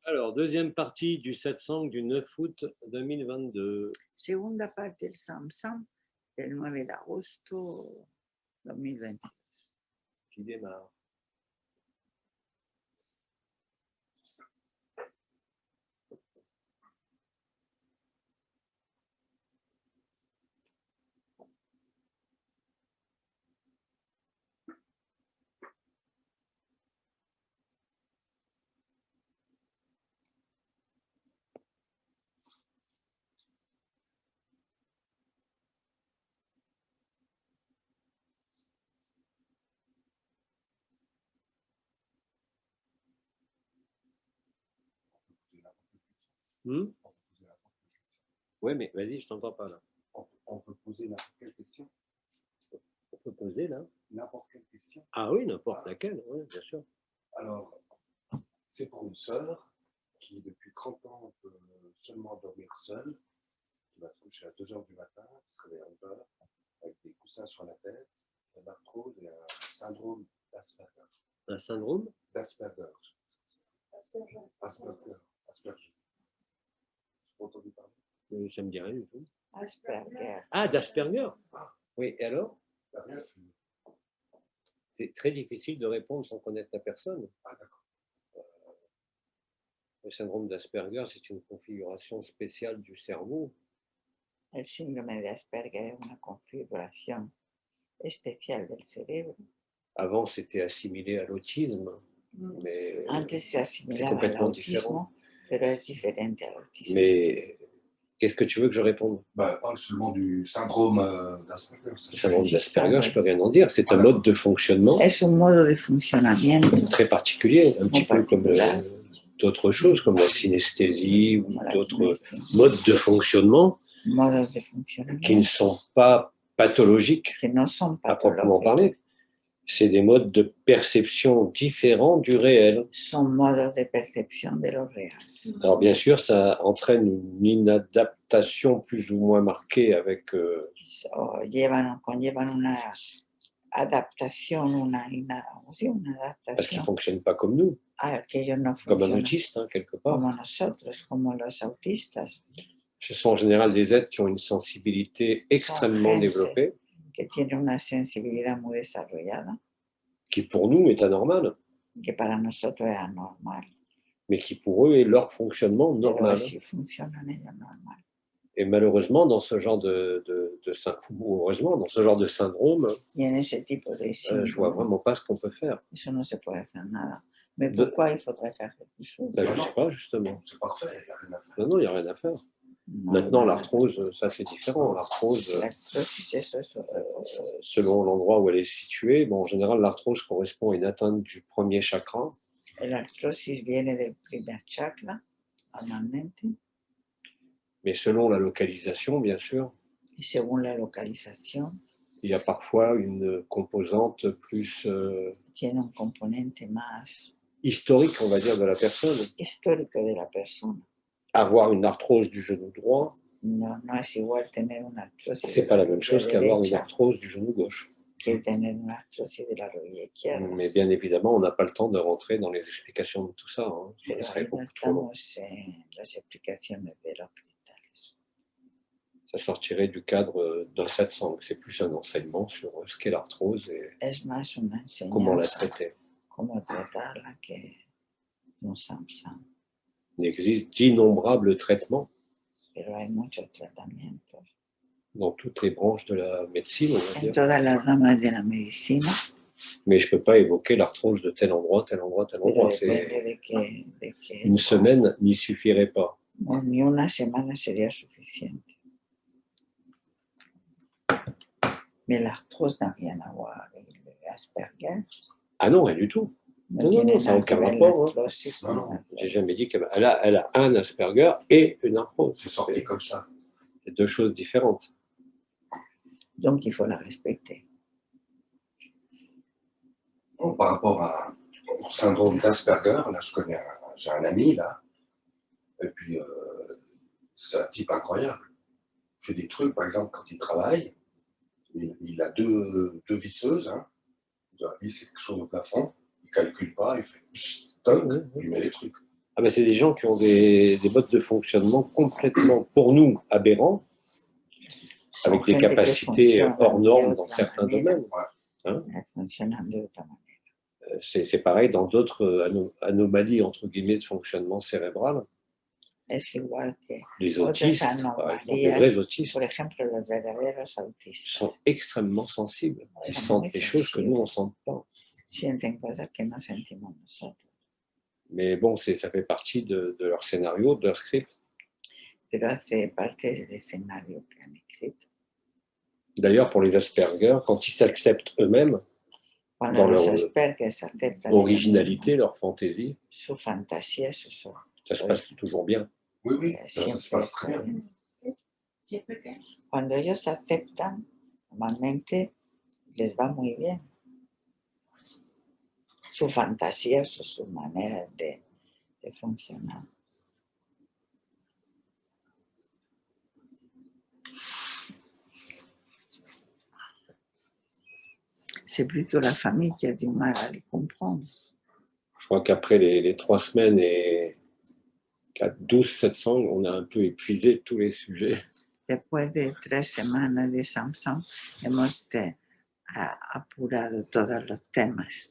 Alors, deuxième partie du satsang du 9 août 2022. Segunda parte del Samsam del 9 de agosto 2020. Qui démarre. Oui, mais vas-y, je t'entends pas là. On peut poser n'importe quelle question. On peut poser là. N'importe quelle question. Ah oui, n'importe laquelle, oui, bien sûr. Alors, c'est pour une sœur qui, depuis 30 ans, peut seulement dormir seule, qui va se coucher à 2 h du matin, qui se réveille à 11 h, avec des coussins sur la tête, de l'arthrose et un syndrome d'Asperger. Un syndrome D'Asperger. Asperger. Asperger. Tu as entendu parler? Ça me dit rien du tout. Asperger. Ah, d'Asperger. Oui, et alors? Rien, C'est très difficile de répondre sans connaître la personne. Ah, d'accord. Le syndrome d'Asperger, c'est une configuration spéciale du cerveau. El síndrome de Asperger es una configuración especial del cerebro. Avant, c'était assimilé à l'autisme, mais Antes se c'est asimilaba al complètement différent. autismo, pero es diferente al autismo. Mais qu'est-ce que tu veux que je réponde? Parle seulement du syndrome d'Asperger. Le syndrome d'Asperger, je ne peux rien en dire. C'est un mode de fonctionnement Es un modo de funcionamiento très particulier, un muy petit peu comme particular, d'autres choses, comme la synesthésie ou como la d'autres kinestesia, modes de fonctionnement modos de qui ne funcionamiento sont pas pathologiques que no son à proprement patológicos, parler. C'est des modes de perception différents du réel. son modos de percepción de lo real. Alors bien sûr, ça entraîne une inadaptation plus ou moins marquée avec Conllevan una adaptación, una parce qu'ils ne adaptación fonctionnent pas comme nous, a que ellos no comme un funcionan autiste, hein, quelque part. como nosotros, como los autistas, Ce sont en général des êtres qui ont une sensibilité extrêmement développée, que tienen una sensibilidad muy desarrollada, qui pour nous est anormale, que para nosotros es anormal, mais qui pour eux est leur fonctionnement pero normal. así funcionan ellos normal. Et malheureusement, dans ce genre heureusement, dans ce genre de syndrome, Y en ese tipo de je vois síndrome, vraiment pas ce qu'on peut faire. eso no se puede hacer nada. Mais De- pourquoi il faudrait faire quelque chose? Ben, je ne sais pas, justement. C'est parfait, il n'y a rien à faire. Non, non, il n'y a rien à faire. No, Maintenant, nada. l'arthrose, ça c'est différent. L'arthrose, L'arthrosis, eso es otra cosa. selon l'endroit où elle est située, bon, en général, l'arthrose correspond à une atteinte du premier chakra. La artrosis viene del primer chakra, normalmente, Mais selon la localisation, bien sûr, y según la localización, il y a parfois une composante plus tiene un componente más historique, on va dire, de la personne. histórico de la persona. Avoir une arthrose du genou droit, No, no es igual tener una artrosis c'est pas la même chose de qu'avoir une derecha arthrose du genou gauche. que tener una artrosis de la rodilla izquierda. Mais bien évidemment, on n'a pas le temps de rentrer dans les explications de tout ça. Hein. Ce Pero serait ahí no beaucoup trop long. estamos en las explicaciones de los cristales. Ça sortirait du cadre d'un satsang. C'est plus un enseignement sur ce qu'est l'arthrose et Es más una comment la enseñanza, traiter. cómo tratarla, que un samsam. Il existe d'innombrables traitements Pero hay muchos tratamientos. dans toutes les branches de la médecine, on va En dire. todas las ramas de la medicina, Mais je ne peux pas évoquer l'arthrose de tel endroit, tel endroit, tel pero endroit. depende de qué Une lugar. semaine n'y suffirait pas. No, ni una semana sería suficiente. Mais l'arthrose n'a rien à voir avec le Asperger. Ah non, rien du tout. No Non, tiene non, ça nada n'a que aucun ver rapport. Hein. l'arthrosis con Non, la J'ai jamais dit qu'elle a un Asperger et une arthrose. C'est sorti comme ça. C'est deux choses différentes. Donc il faut la respecter. Bon, par rapport au syndrome d'Asperger, là, j'ai un ami, là, et puis c'est un type incroyable. Il fait des trucs, par exemple, quand il travaille, il a deux visseuses, hein, il doit visser quelque chose au plafond, il ne calcule pas, il fait chut, toc, il met les trucs. Ah ben c'est des gens qui ont des modes de fonctionnement complètement, pour nous, aberrants, Son avec des gente que capacités funcionan hors de normes dans otra certains manera, domaines. Hein. funcionan de otra manera. C'est pareil dans d'autres anomalies, entre guillemets, de fonctionnement cérébral. Es igual que Les otras autistes, par exemple, les anomalías, vrais autistes, por ejemplo, los verdaderos autistas. sont extrêmement sensibles. Ils Son sentent muy des choses que nous, on ne sensibles, sent pas. sienten cosas que no sentimos nosotros. Mais bon, ça fait partie de leur scénario, de leur script. Pero hace parte del escenario que han escrito. D'ailleurs, pour les Asperger, quand ils s'acceptent eux-mêmes, Cuando dans los leur Asperger se aceptan originalité, leur fantaisie, su fantasía, su sol, ça se passe toujours bien. Oui, oui, ça se siempre passe très está bien. bien. Cuando ellos se aceptan, normalmente les va muy bien. Su fantasía, su manera de funcionar. C'est plutôt la famille qui a du mal à les comprendre. Je crois qu'après les 3 semaines et 12 700, on a un peu épuisé tous les sujets. Después de 3 semanas de Samsung, hemos apurado todos los temas.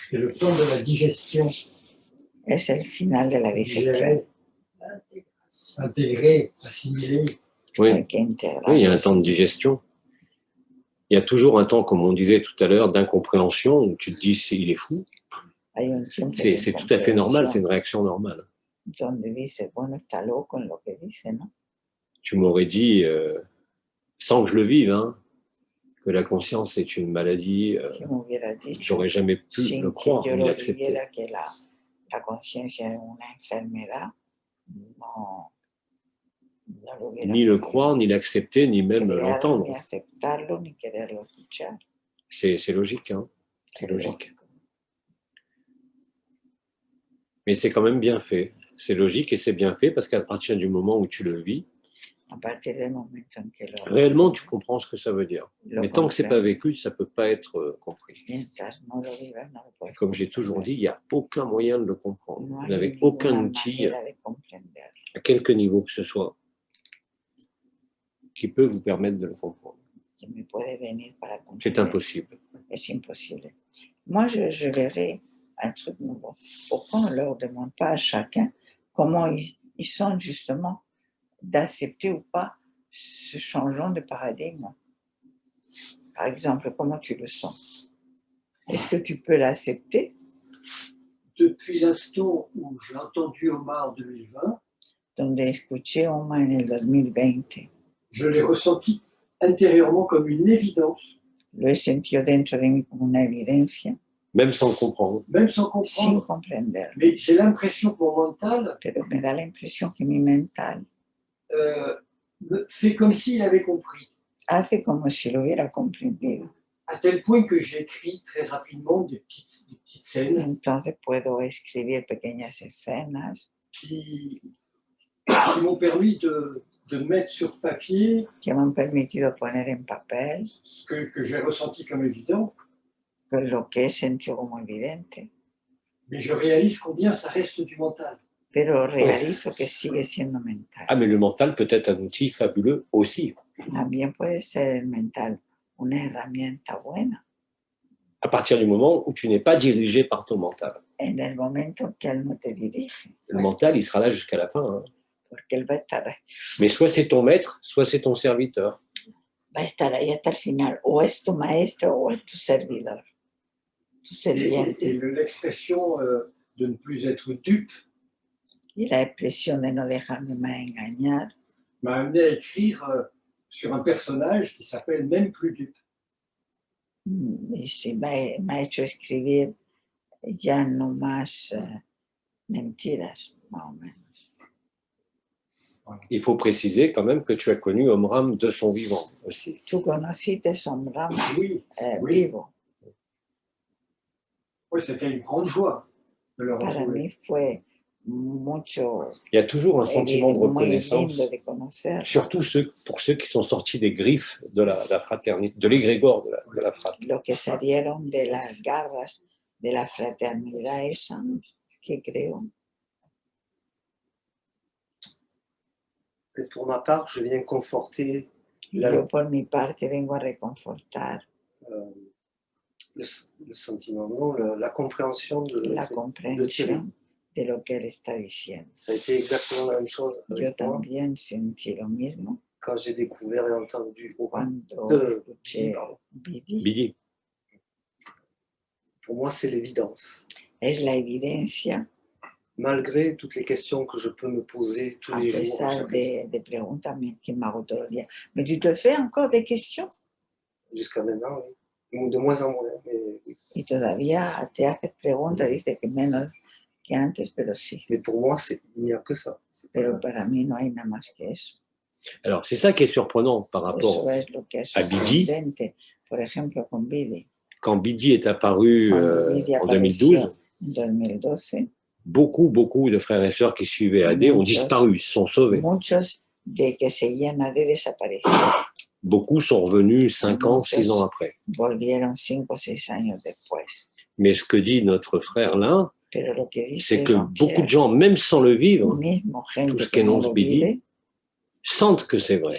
C'est le temps de la digestion. Es el final de la digestión. Digérer, intégrer, assimiler. Oui. Hay que integrar. Oui, il y a un temps de digestion. Il y a toujours un temps, comme on disait tout à l'heure, d'incompréhension, où tu te dis il est fou. Hay un tiempo C'est tout à fait normal, c'est une réaction normale. Donde dice, bueno, está loco en lo que dice, ¿no? Tu m'aurais dit, sans que je le vive, hein, que la conscience est une maladie, j'aurais jamais pu le croire ni l'accepter. Que la conciencia es una enfermedad, no ni le croire, ni l'accepter, ni même l'entendre. Ni aceptarlo, ni quererlo escuchar. C'est logique, hein. C'est logique. Mais c'est quand même bien fait. C'est logique et c'est bien fait parce qu'à partir du moment où tu le vis, réellement tu comprends ce que ça veut dire. Mais tant que c'est pas vécu, ça peut pas être compris. Et comme j'ai toujours dit, il n'y a aucun moyen de le comprendre. Vous n'avez aucun outil, à quelque niveau que ce soit, qui peut vous permettre de le comprendre. C'est impossible. C'est impossible. Moi, je verrais un truc nouveau. Pourquoi on ne leur demande pas à chacun comment ils sont justement d'accepter ou pas ce changement de paradigme? Par exemple, comment tu le sens? Est-ce que tu peux l'accepter? Depuis l'instant où j'ai entendu Omar en 2020, donde escuché Omar en el 2020, je l'ai ressenti intérieurement comme une évidence. Lo he sentido dentro de mí como una evidencia. Même sans comprendre. Même sans comprendre. Sin comprender. Mais j'ai l'impression que mon mental. Pero me da la impresión que mi mental. Fait comme s'il avait compris. Hace como si lo hubiera comprendido. À tel point que j'écris très rapidement des petites scènes. Entonces puedo escribir pequeñas escenas. Qui m'ont permis de mettre sur papier. Que me han permitido poner en papel. Ce que j'ai ressenti comme évident. Que lo que he sentido como evidente. Mais je réalise combien ça reste du mental. Pero realizo que sigue siendo mental. Ah, mais le mental peut être un outil fabuleux aussi. También puede ser el mental una herramienta buena. À partir du moment où tu n'es pas dirigé par ton mental. En el momento que él no te dirige. Le mental, il sera là jusqu'à la fin. Hein. Porque él va a estar ahí. Mais soit c'est ton maître, soit c'est ton serviteur. Va a estar ahí hasta el final. O es tu maestro o es tu servidor. Tu serviente. Et l'expression de ne plus être dupe. Y la expresión de no dejarme más engañar. M'a amené à écrire sur un personnage qui s'appelle Même plus dupe. Y sí, me ha hecho escribir ya no más mentiras, más o menos. Il faut préciser quand même que tu as connu Omram de son vivant aussi. Tu conociste Omram oui. vivo. Oui, c'était une grande joie de le retrouver. Para mí fue mucho. Il y a toujours un sentiment de reconnaissance, surtout pour ceux qui sont sortis des griffes de la fraternité, de l'égrégore de la fraternité. Los que salieron de las garras de la fraternidad esa, ¿Qué creo? Et pour ma part, je viens conforter Yo por mi parte vengo a reconfortar le sentiment, non, la compréhension la comprensión de lo que él está diciendo. Ça a été exactement la même chose Yo avec moi también sentí lo mismo quand j'ai découvert et entendu cuando Bidi, escuché pardon. Bidi. Bidi. Pour moi, c'est l'évidence. Es la evidencia, Malgré toutes les questions que je peux me poser tous a les jours. pesar de preguntas que me hago todos los días. Mais tu te fais encore des questions? Jusqu'à maintenant, oui. De moins en moins, mais oui. Y todavía te haces preguntas, dices que menos que antes, pero sí. Mais pour moi, il n'y a que ça. Pero para mí no hay nada más que eso. Alors, c'est ça qui est surprenant par rapport Eso es lo que es à Bidi. sorprendente. Por ejemplo, con Bidi. Quand Bidi est apparu en 2012, en 2012, beaucoup de frères et sœurs qui suivaient AD ont disparu, se sont sauvés. Muchos de que seguían AD desaparecieron. Beaucoup sont revenus 5 ans, 6 ans après. Volvieron 5 o 6 años después. Mais ce que dit notre frère là, Pero lo que dice c'est que beaucoup de gens, même sans le vivre, tout ce qu'énonce Bidi, sentent que c'est vrai.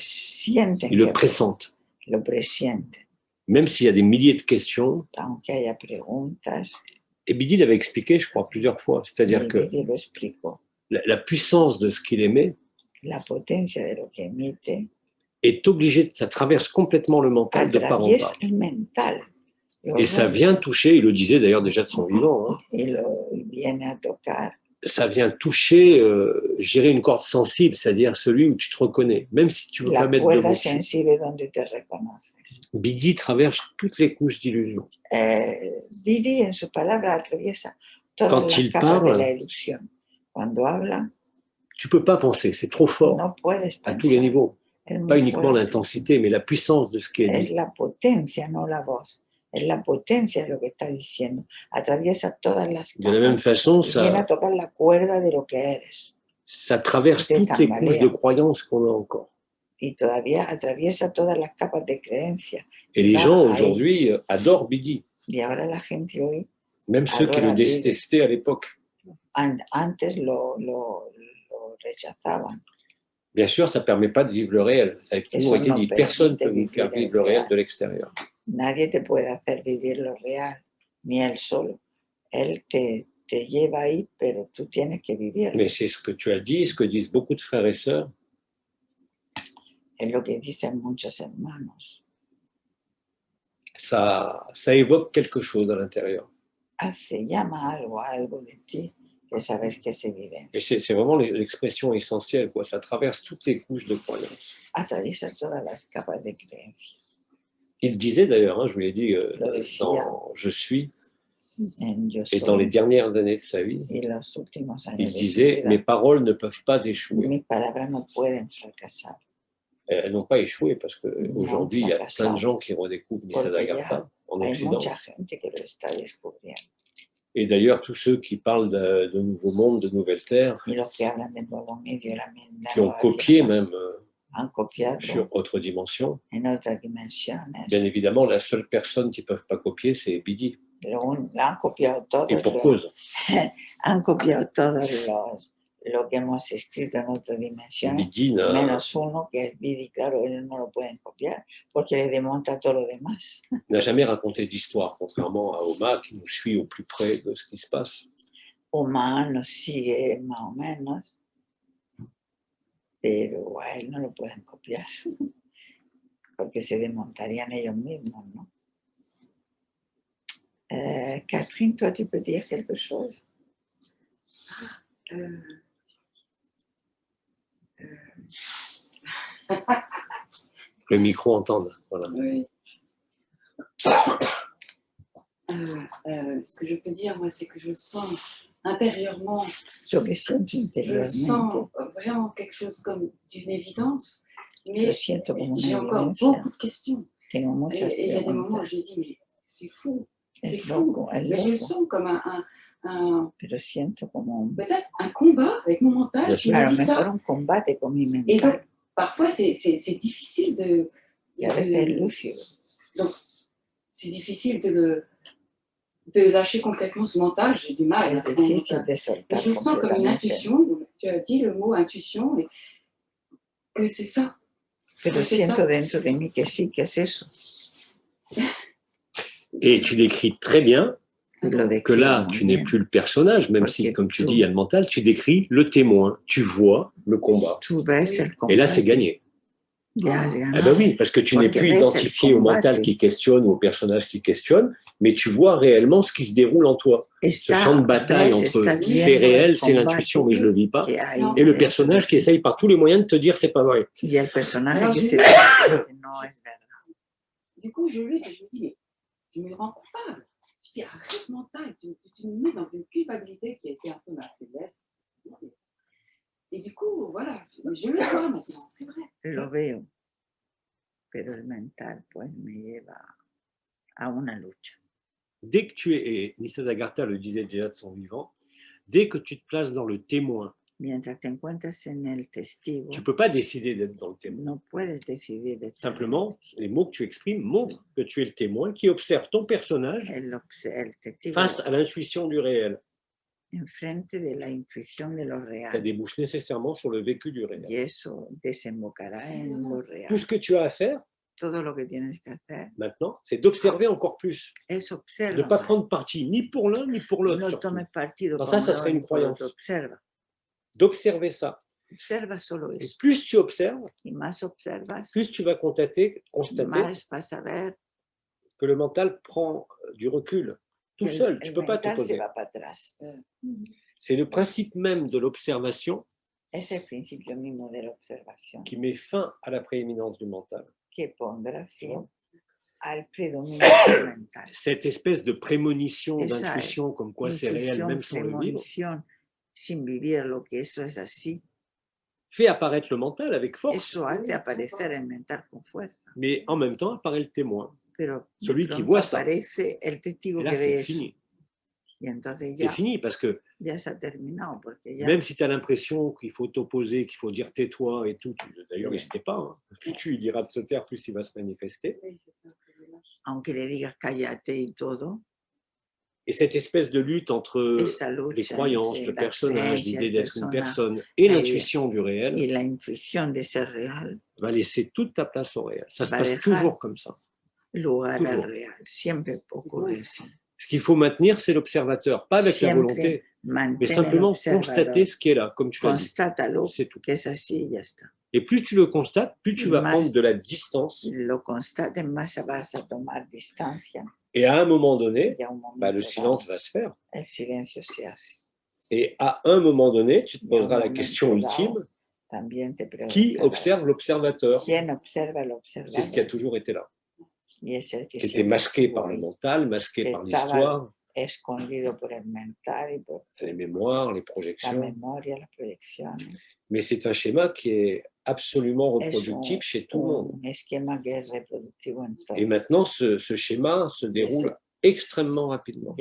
Ils le pressentent. Lo presienten. Même s'il y a des milliers de questions. Aunque haya preguntas. Et Bidi l'avait expliqué, je crois, plusieurs fois. C'est-à-dire que la puissance de ce qu'il émet la potencia de lo que emite est obligée, ça traverse complètement le mental de part en part. Et ça vient toucher, il le disait d'ailleurs déjà de son vivant, hein, ça vient toucher, je dirais, une corde sensible, c'est-à-dire celui où tu te reconnais, même si tu ne veux pas mettre de mots. Bidi traverse toutes les couches d'illusion. Bidi, en su palabra, atraviesa todas las capas de la ilusión. Cuando habla, tu ne peux pas penser, c'est trop fort, à tous les niveaux. Pas uniquement l'intensité, mais la puissance de ce qui est dit. Es la potencia, no la voz. Es la potencia de lo que está diciendo. Atraviesa todas las capas. De la même façon, viene a tocar la cuerda de lo que eres. Ça traverse toutes les couches de croyances qu'on a encore. Y todavía atraviesa todas las capas de creencia. Et les gens aujourd'hui adorent Bidi. Y ahora la gente hoy, même ceux qui le détestaient à l'époque. Antes lo rechazaban. Bien sûr, ça ne permet pas de vivre le réel. Ça a toujours été dit. Personne ne peut vous faire vivre le réel de l'extérieur. Nadie te puede hacer vivir lo real, ni él solo. Él te lleva ahí, pero tú tienes que vivirlo. Mais c'est ce que tu as dit, ce que disent beaucoup de frères et sœurs. Es lo que dicen muchos hermanos. Ça évoque quelque chose à l'intérieur. Se llama algo de ti que sabes que es evidente. Et c'est vraiment l'expression essentielle, quoi. Ça traverse toutes les couches de croyances. Atraviesa todas las capas de creencia. Il disait d'ailleurs, hein, je vous l'ai dit, dans Je suis, et dans les dernières années de sa vie, il disait « Mes paroles ne peuvent pas échouer ». Elles n'ont pas échoué parce qu'aujourd'hui, il y a plein de gens qui redécouvrent Nisargadatta en Occident. Et d'ailleurs, tous ceux qui parlent de nouveau monde, de nouvelle terre, qui ont copié même sur autre dimension, bien évidemment, la seule personne qui ne peuvent pas copier, c'est Bidi. Et pour cause. Han copiado todos lo que hemos escrito en otra dimensión, menos uno que es Bidi, claro, ellos no lo pueden copiar porque le desmonta todo lo demás. N'a jamais raconté d'histoire, contrairement à Oma qui nous suit au plus près de ce qui se passe. Oma nos sigue más o menos, pero a él no lo pueden copiar porque se desmontarían ellos mismos, ¿no? Catherine, toi, tu peux dire quelque chose? Le micro entende. Voilà. Oui. Ce que je peux dire, moi, c'est que je sens intérieurement, je sens vraiment quelque chose comme d'une évidence, mais j'ai encore beaucoup de questions. Et il y a des moments où je dis, mais c'est fou, c'est fou. Mais je sens comme peut-être un combat avec mon mental. Qui me dit ça. Et donc, parfois, c'est difficile donc, c'est difficile de de lâcher complètement ce mental, j'ai du mal. Et je sens comme une intuition, tu as dit le mot intuition, et que c'est ça. Pero siento dentro de mí que sí, que es eso. Et tu décris très bien que là, tu n'es plus le personnage, même si, comme tu dis, il y a le mental, tu décris le témoin, tu vois le combat. Et là, c'est gagné. Eh ben oui, parce que tu n'es plus identifié au mental qui questionne ou au personnage qui questionne, mais tu vois réellement ce qui se déroule en toi. Ce champ de bataille entre c'est réel, c'est l'intuition, mais je ne le vis pas, et le personnage qui essaye par tous les moyens de te dire c'est pas vrai. Du coup, je lutte et je me dis, mais je me rends coupable. Je dis, arrête mental, tu me mets dans une culpabilité qui a été un peu ma faiblesse. Et du coup, voilà, je le vois maintenant, c'est vrai. Lo veo, pero el mental pues me lleva a una lucha. Dès que tu es, et Nisargadatta le disait déjà de son vivant, dès que tu te places dans le témoin, Mientras te encuentras en el testigo, tu ne peux pas décider d'être dans le témoin. No puedes decidir de Simplement, les mots que tu exprimes montrent que tu es le témoin qui observe ton personnage face à l'intuition du réel. Enfrente de la intuición de lo real. Ça débouche nécessairement sur le vécu du réel. Y eso desembocará en lo real. Tout ce que tu as à faire, Todo lo que tienes que hacer, maintenant, c'est d'observer encore plus. De ne pas prendre parti ni pour l'un ni pour l'autre. No tomes partido. Ça serait une croyance. D'observer ça. Observa solo eso. Et plus tu observes, y más observas, plus tu vas constater más vas a ver que le mental prend du recul tout seul. Tu ne peux pas t'opposer. C'est le principe même de l'observation qui met fin à la prééminence du mental. Cette espèce de prémonition, d'intuition, comme quoi c'est réel même sans le vivre, fait apparaître le mental avec force. Mais en même temps apparaît le témoin. Celui qui voit ça. Et là, c'est fini. C'est fini parce que même si tu as l'impression qu'il faut t'opposer, qu'il faut dire tais-toi et tout, d'ailleurs il ne s'était pas, hein. Plus tu diras de se taire, plus il va se manifester. Et cette espèce de lutte entre les croyances, le personnage, l'idée d'être une personne et l'intuition du réel va laisser toute ta place au réel. Ça se passe toujours comme ça. Toujours. Ce qu'il faut maintenir, c'est l'observateur, pas avec la volonté, mais simplement constater ce qui est là, comme tu l'as dit. C'est tout. Et plus tu le constates, plus tu vas prendre de la distance. Et à un moment donné, le silence va se faire. Et à un moment donné, tu te poseras la question ultime, qui observe l'observateur? C'est ce qui a toujours été là. Qui était masqué par le mental, masqué par l'histoire, les mémoires, les projections. Mais c'est un schéma qui est absolument reproductif chez tout le monde. Et maintenant, ce schéma se déroule extrêmement rapidement.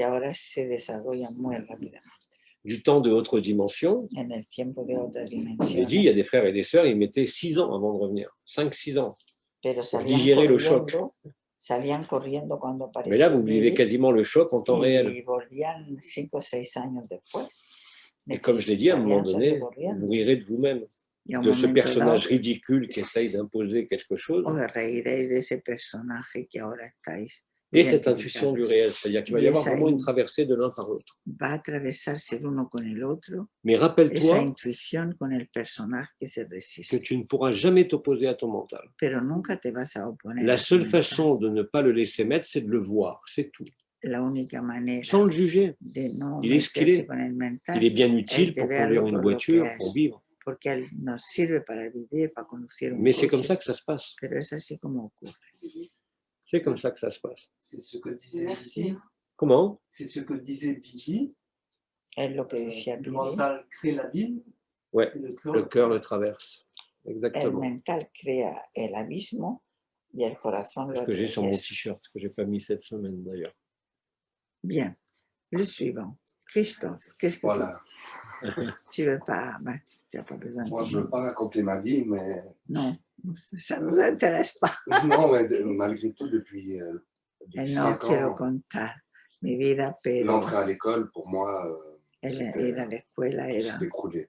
Du temps de autre dimension, j'ai dit, il y a des frères et des sœurs, ils mettaient 6 ans avant de revenir, 5-6 ans, pour digérer le choc. Mais là, vous vivez quasiment le choc en temps réel. Et comme je l'ai dit, à un moment donné, vous rirez de vous-même, de ce personnage ridicule qui essaye d'imposer quelque chose. Et cette intuition du réel, c'est-à-dire qu'il va y avoir vraiment une traversée de l'un par l'autre. Mais rappelle-toi que tu ne pourras jamais t'opposer à ton mental. La seule façon de ne pas le laisser mettre, c'est de le voir, c'est tout. Sans le juger. Il est ce qu'il est. Il est bien utile pour conduire une voiture, pour vivre. Mais c'est comme ça que ça se passe. C'est comme ça que ça se passe. C'est ce que disait Vicky. Comment? C'est ce que disait Vicky. Le mental crée l'abîme. Ouais, le cœur le traverse. Exactement. Le mental crea el abismo y el corazón lo que j'ai sur mon t-shirt, que je n'ai pas mis cette semaine d'ailleurs. Bien. Le suivant. Christophe, qu'est-ce que tu veux pas, tu n'as pas besoin de... Moi, je ne veux pas raconter ma vie, mais... Non, ça ne nous intéresse pas. Non, mais malgré tout, depuis 5 ans... No quiero contar l'entrée à l'école, pour moi, era s'est écroulé.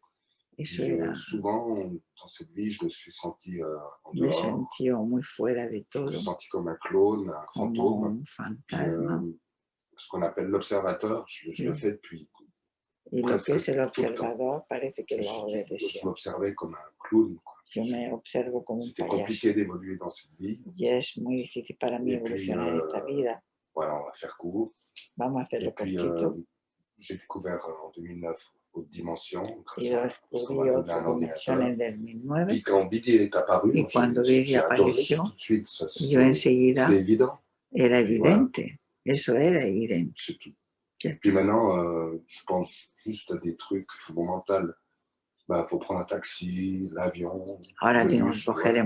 Eso era, Souvent, dans cette vie, je me suis senti en me dehors. sentí muy fuera de Je me todo, suis senti comme un clone, un como fantôme. un fantasma. Ce qu'on appelle l'observateur, je le fais depuis Y lo que es el presque tout le temps. observador parece que lo hago desde Je siempre. m'observais comme un clown. Yo me observo como un C'était payaso. compliqué d'évoluer dans cette vie. Y es muy difícil para mí Et puis, evolucionar en esta vida. voilà, on va faire court. Vamos a Et hacerlo puis, cortito. j'ai découvert en 2009 Haute Dimension, Y grâce yo à ce qu'on descubrí m'a donné otras un ordinateur. dimensiones del 2009. Puis quand Bidi est apparu, Y cuando Bidi j'ai adoré apareció, tout de suite. yo enseguida C'était évident. era Et evidente. Eso era evidente. C'est tout. Puis maintenant, je pense juste à des trucs, mon mental. Il faut prendre un taxi, l'avion. Ahora le tengo que bus, coger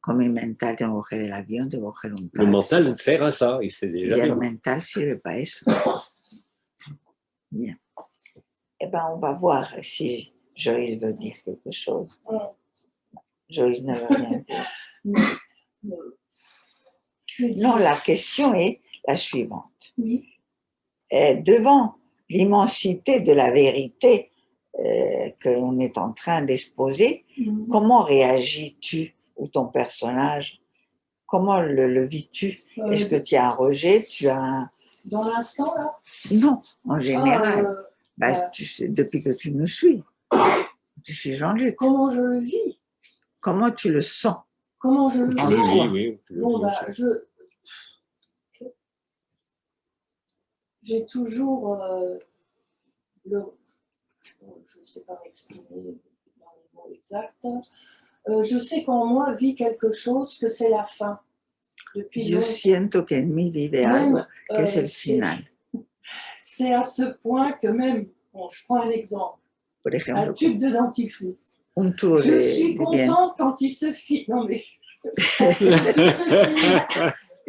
con mi mental, tengo que coger el avión, tengo que coger un taxi. Le mental sert à ça, et c'est déjà Y el bien. mental sirve para eso. Bien. Eh bien, on va voir si Joyce veut dire quelque chose. Joyce ne veut rien dire. Non, la question est la suivante. Oui. Devant l'immensité de la vérité que l'on est en train d'exposer, comment réagis-tu ou ton personnage? Comment le vis-tu? Est-ce que tu as un rejet? Tu as un... Dans l'instant, là? Non, en général. Tu sais, depuis que tu nous suis. Tu suis Jean-Luc. Comment je le vis? Comment tu le sens? Comment je le sens? Oui. Bon, j'ai toujours je ne sais pas m'exprimer dans les mots exacts. Je sais qu'en moi vit quelque chose, que c'est la fin. Yo siento que en mí vive algo, que es el final. C'est à ce point que même, bon, je prends un exemple, Por ejemplo, un tube de dentifrice. Un tubo je suis contente quand il se finit. Non mais, quand il se finit,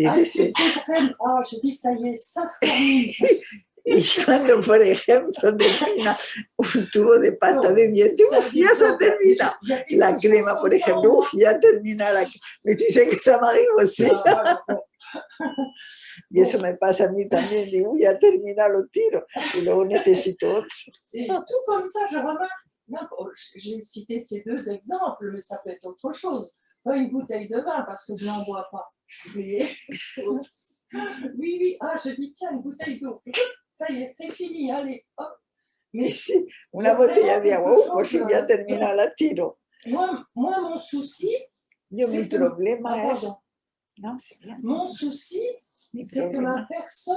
un tube de crème, je dis ça y est, ça se termine. Y cuando, por ejemplo, termina un tubo de pasta de dientes, ya se termina. La crema, por ejemplo, ya termina. Me dicen que ça m'arrive aussi. Y eso me pasa a mí también. Digo, ya termina, lo tiro. Y luego necesito otro. Et tout comme ça, je remarque. J'ai cité ces deux exemples, mais ça peut être autre chose. Pas une bouteille de vin, parce que je n'en bois pas. Mais... Oui, je dis, tiens, une bouteille d'eau. Ça y est, c'est fini, allez, hop. Mais si, una botella de agua, por fin ya termina, la tiro. Moi, mon souci, mi problema es... Non, c'est bien. Mon souci, c'est que ma personne,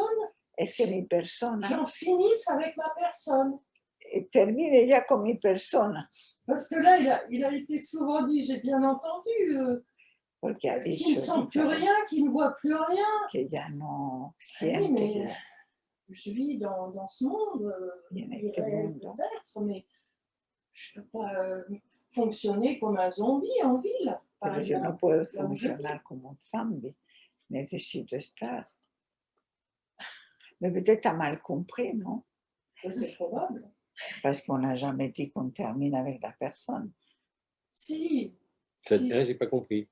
es que mi persona, j'en finisse avec ma personne. Termine ya con mi persona. Parce que là, il a été souvent dit, j'ai bien entendu, qu'il ne sent plus rien, qu'il ne voit plus rien. Que ya no siente. Oui, mais je vis dans ce monde, peut-être, mais je ne peux pas fonctionner comme un zombie en ville. Pero yo no puedo funcionar como un zombie. Necesito estar. Mais peut-être tu as mal compris, non? C'est probable. Parce qu'on n'a jamais dit qu'on termine avec la personne. Si. J'ai pas compris.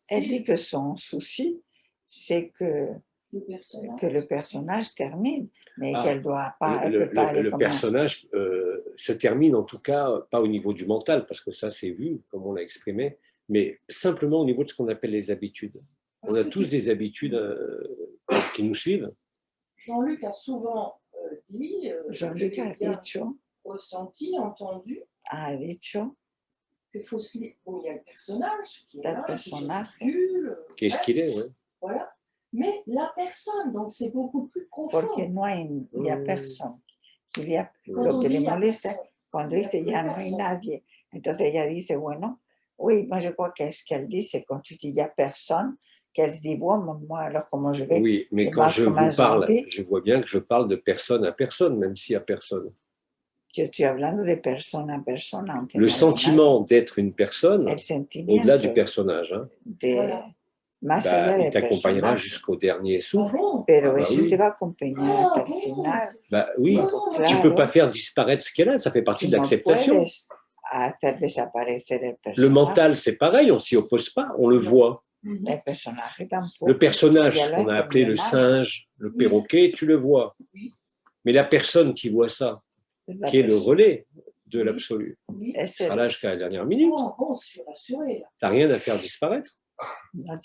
Elle dit que son souci, c'est que le personnage termine, mais qu'elle ne doit pas, elle peut pas aller le comme personnage se termine en tout cas, pas au niveau du mental, parce que ça c'est vu, comme on l'a exprimé, mais simplement au niveau de ce qu'on appelle les habitudes. On a tous des habitudes qui nous suivent. Jean-Luc a souvent dit, Jean-Luc a dicho, ressenti, entendu, ha dicho, qu'il faut se lire. Bon, il y a le personnage qui est là, Qu'est-ce qu'il est, ouais. Voilà. Mais la personne, donc c'est beaucoup plus profond. Porque no hay personne. Lo que le molesta cuando dice ya no hay nadie. Entonces ella dice, bueno, oui, moi je crois que ce qu'elle dit, c'est quand tu dis il n'y a personne, qu'elle se dit, bon, moi alors comment je vais? Oui, mais quand je vous parle, je vois bien que je parle de personne à personne, même s'il n'y a personne. Yo estoy hablando de persona a persona. Le sentiment d'être une personne, au-delà du personnage, hein, il t'accompagnera jusqu'au dernier souffle. Pero eso te va a acompañar hasta el final. Oui, tu ne peux pas faire disparaître ce qu'elle a, ça fait partie de l'acceptation. Le mental, c'est pareil, on ne s'y oppose pas, on le voit. Le personnage qu'on a appelé le singe, le perroquet, tu le vois. Mais la personne qui voit ça, qui est le relais de l'absolu, sera là jusqu'à la dernière minute. Tu n'as rien à faire disparaître. Non,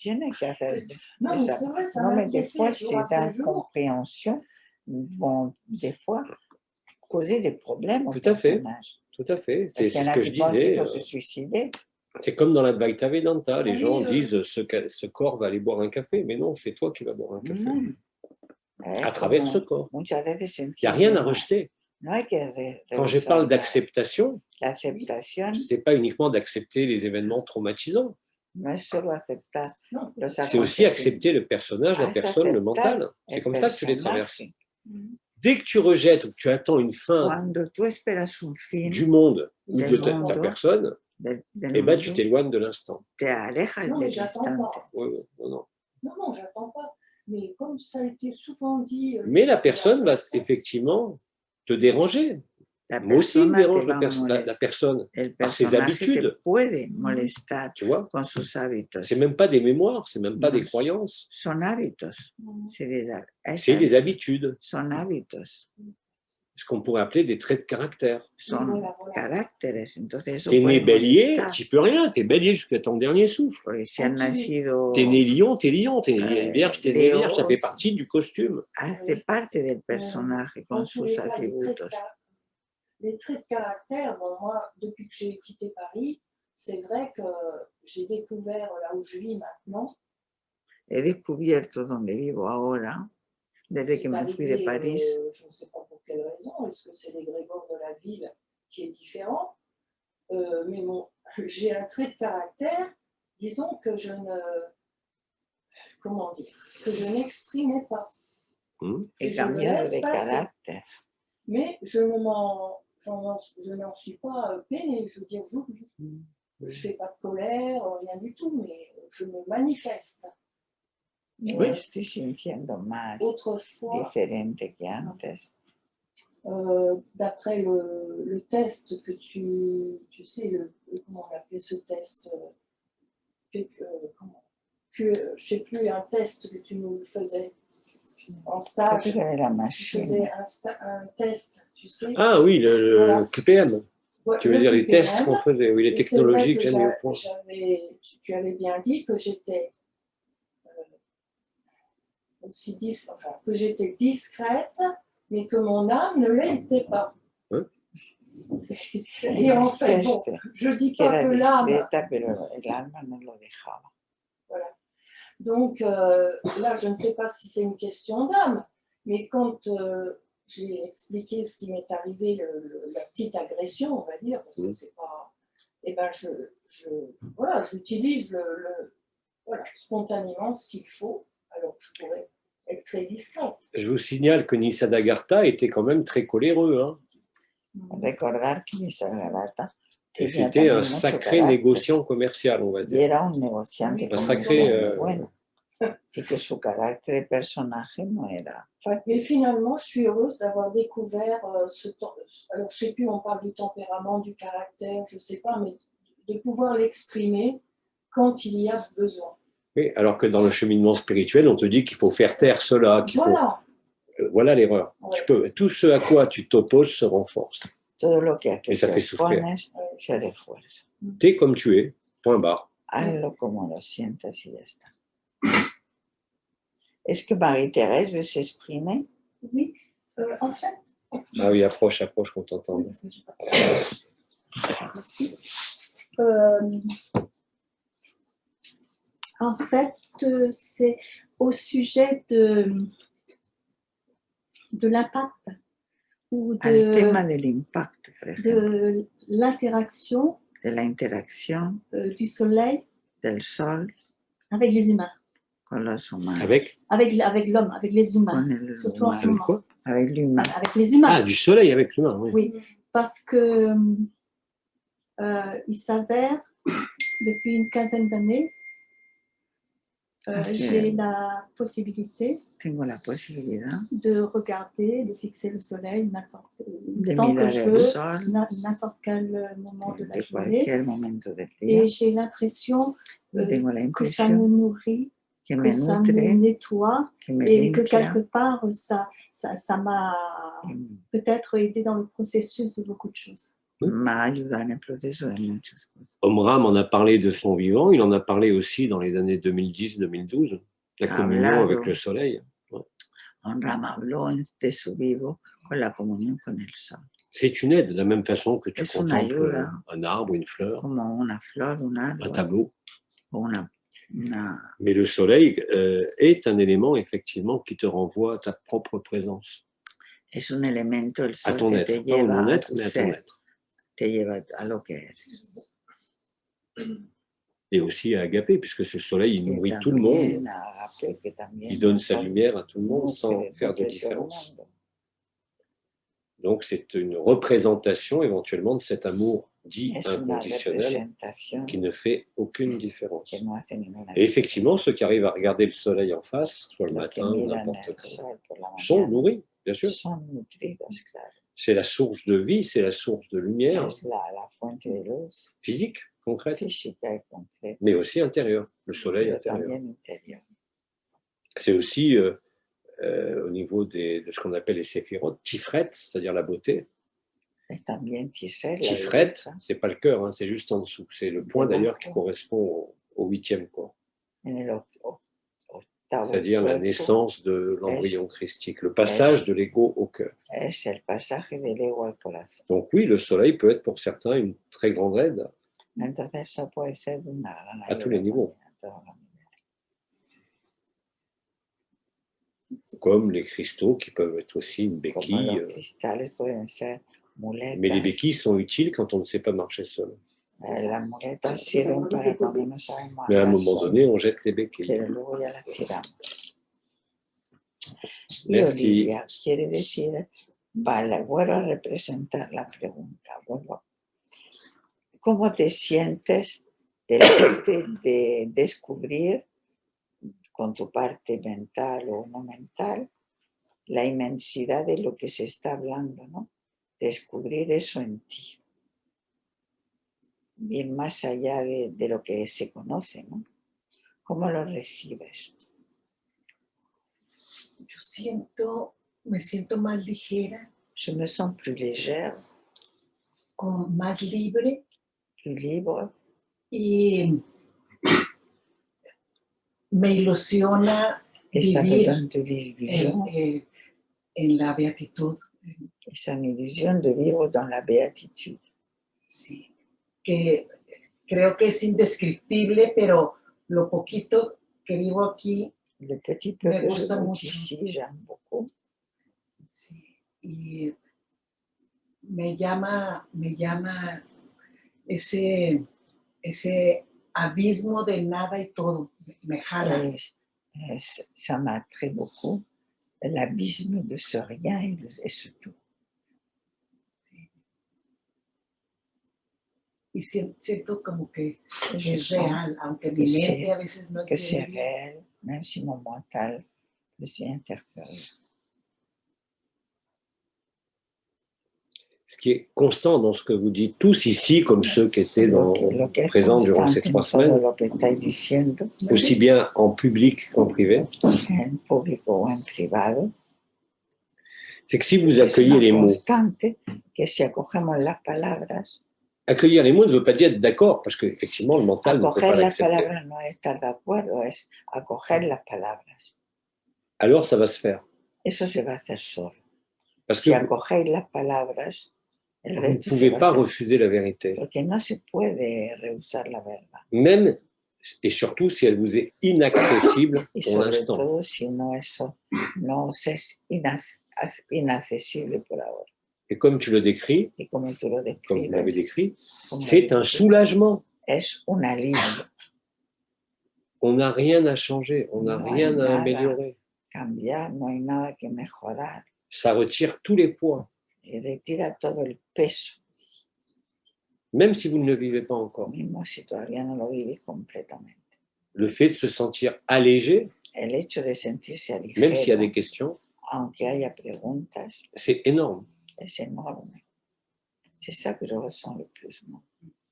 mais des fois, ces incompréhensions vont des fois causer des problèmes au personnage. Tout à fait. C'est ce que je disais. Il faut se suicider. C'est comme dans l'Advaita Vedanta. Les gens disent ce corps va aller boire un café. Mais non, c'est toi qui vas boire un café. À travers ce corps. Il n'y a rien à rejeter. Quand je parle d'acceptation, ce n'est pas uniquement d'accepter les événements traumatisants. C'est aussi accepter le personnage, la personne, le mental. C'est comme ça que tu les traverses. Dès que tu rejettes ou que tu attends une fin du monde ou de ta personne, eh ben, tu t'éloignes de l'instant. Non, j'attends pas. Non, j'attends pas. Mais comme ça a été souvent dit... Mais la personne va effectivement te déranger. Moi aussi, il me dérange la personne par ses habitudes. Tu vois, c'est même pas des mémoires, c'est même pas des croyances. C'est des habitudes. Ce qu'on pourrait appeler des traits de caractère. T'es né bélier, tu peux rien, t'es bélier jusqu'à ton dernier souffle. T'es né lion, t'es lion, t'es né vierge, t'es né vierge, ça fait partie du costume. Les traits de caractère, bon, moi, depuis que j'ai quitté Paris, c'est vrai que j'ai découvert là où je vis maintenant. He descubierto donde vivo ahora, desde que me fui de París. Je ne sais pas pour quelle raison, est-ce que c'est l'égrégore de la ville qui est différent, mais bon, j'ai un trait de caractère, disons que je ne... Comment dire? Que je n'exprimais pas. Et cambiar de caractère. Mais je n'en suis pas peinée, je veux dire, j'oublie. Je ne fais pas de colère, rien du tout, mais je me manifeste. Me estoy sintiendo más diferente que antes. D'après le test que tu sais, comment on appelait ce test, je ne sais plus, un test que tu nous faisais en stage. Tu faisais un test, tu sais. Ah oui, le QPM. Tu veux dire les tests qu'on faisait, oui, les technologies que j'ai mis au point. Tu avais bien dit que j'étais que j'étais discrète, mais que mon âme ne l'était pas. Et en fait, bon, je ne dis pas que l'âme... Voilà. Donc, là, je ne sais pas si c'est une question d'âme, mais quand j'ai expliqué ce qui m'est arrivé, la petite agression, on va dire, parce que c'est pas... Eh bien, voilà, j'utilise spontanément ce qu'il faut, alors que je pourrais être très discrète. Je vous signale que Nisargadatta était quand même très coléreux. Hein. Et c'était un sacré négociant commercial, on va dire. Un sacré... Et que su carácter de personaje no era. Mais finalement, je suis heureuse d'avoir découvert ce temps. Alors, je ne sais plus, on parle du tempérament, du caractère, je ne sais pas, mais de pouvoir l'exprimer quand il y a besoin. Oui, alors que dans le cheminement spirituel, on te dit qu'il faut faire taire cela. Voilà l'erreur. Ouais. Tout ce à quoi tu t'opposes se renforce. Et ça fait souffrir. T'es comme tu es, point barre. Hazlo como lo sientas y ya está. Est-ce que Marie-Thérèse veut s'exprimer? Oui, en fait... Ah oui, approche, qu'on t'entende. En fait, c'est au sujet de l'impact ou de l'interaction du soleil del sol avec les humains. Avec l'homme, avec les humains. Surtout en ce moment. Quoi? Avec l'humain. Avec les humains. Ah, du soleil avec l'humain, oui. Oui, parce que il s'avère, depuis une quinzaine d'années, J'ai la possibilité tengo la posibilidad de regarder, de fixer le soleil tant que je veux, n'importe quel moment de la journée. Et j'ai l'impression que ça me nourrit, que ça me nettoie et que quelque part, ça m'a peut-être aidé dans le processus de beaucoup de choses. Omram en a parlé de son vivant, il en a parlé aussi dans les années 2010-2012, la communion avec le soleil. Omram habló de su vivo con la comunión con el sol. C'est une aide, de la même façon que tu contemples un arbre, une fleur, un tableau. Mais le soleil est un élément, effectivement, qui te renvoie à ta propre présence. Es un elemento, el sol, à ton que être, te pas lleva au non-être, a tu mais à ton ser, être. te lleva a lo que eres. Et aussi à Agapé, puisque ce soleil, il nourrit tout le monde. Il donne sa lumière à tout le monde sans faire de différence. Donc c'est une représentation éventuellement de cet amour dit inconditionnel qui ne fait aucune différence. Et effectivement, ceux qui arrivent à regarder le soleil en face, soit le matin ou n'importe quand, sont nourris, bien sûr. C'est la source de vie, c'est la source de lumière physique, concrète, mais aussi intérieure, le soleil intérieur. C'est aussi au niveau de ce qu'on appelle les séphirotes, Tifret, c'est-à-dire la beauté. Tifret, c'est pas le cœur, hein, c'est juste en dessous. C'est le point d'ailleurs qui correspond au 8e corps. C'est-à-dire la naissance de l'embryon christique, le passage de l'ego au cœur. Donc oui, le soleil peut être pour certains une très grande aide à tous les niveaux. Comme les cristaux qui peuvent être aussi une béquille. Mais les béquilles sont utiles quand on ne sait pas marcher seul. Mais à un moment donné, on jette les béquilles. Merci. Quiere decir, vale, vuelvo a representar la pregunta. ¿Cómo te sientes de descubrir con tu parte mental o no mental la inmensidad de lo que se está hablando, ¿no? Descubrir eso en ti, bien más allá de lo que se conoce, ¿no? ¿Cómo lo recibes? Yo me siento más ligera. Je me sens plus légère. Como más libre. Plus libre. Y me ilusiona vivir en la beatitud. Esa mi ilusión de vivre dans la beatitude. Sí, que creo que es indescriptible, pero lo poquito que vivo aquí me gusta mucho. Sí, y me llama ese abismo de nada y todo, me jala. Ça m'attrait beaucoup, l'abisme de ce rien et ce tout. Y siento como que es real, aunque mi mente a veces no que c'est réel, même si mon mental peut s'y interférer. Ce qui est constant dans ce que vous dites tous ici, comme ceux qui étaient présents durant ces 3 semaines, aussi bien en public qu'en privé, c'est que si vous accueillez les mots, accueillir les mots ne veut pas dire être d'accord, parce qu'effectivement, le mental ne peut pas l'accepter. Alors, ça va se faire. Parce que vous ne pouvez pas refuser la vérité. Même et surtout si elle vous est inaccessible pour l'instant. Et comme tu le décris, comme vous l'avez décrit, c'est un soulagement. On n'a rien à changer, on n'a rien à améliorer. Ça retire tous les poids. Même si vous ne le vivez pas encore. le fait de se sentir allégé, el hecho de sentirse même s'il y a ligero, des questions, aunque haya preguntas, c'est énorme. es enorme. C'est ça que je ressens le plus, moi.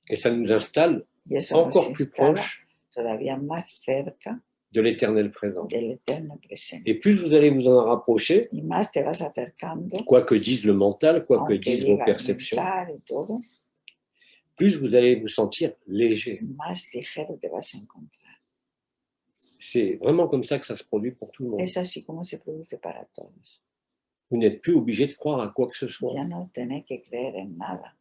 Et ça nous installe Y eso encore nos plus instala proche todavía más cerca de l'éternel présent. del eterno presente. Et plus vous allez vous en rapprocher, Y más te vas acercando, quoi que dise le mental, quoi que aunque disent vos diga el perceptions, mental y todo, plus vous allez vous sentir léger. más ligero te vas a encontrar. C'est vraiment comme ça que ça se produit pour tout le monde. Es así como se produce para todos. Vous n'êtes plus obligé de croire à quoi que ce soit. Ya no tenés que creer en nada.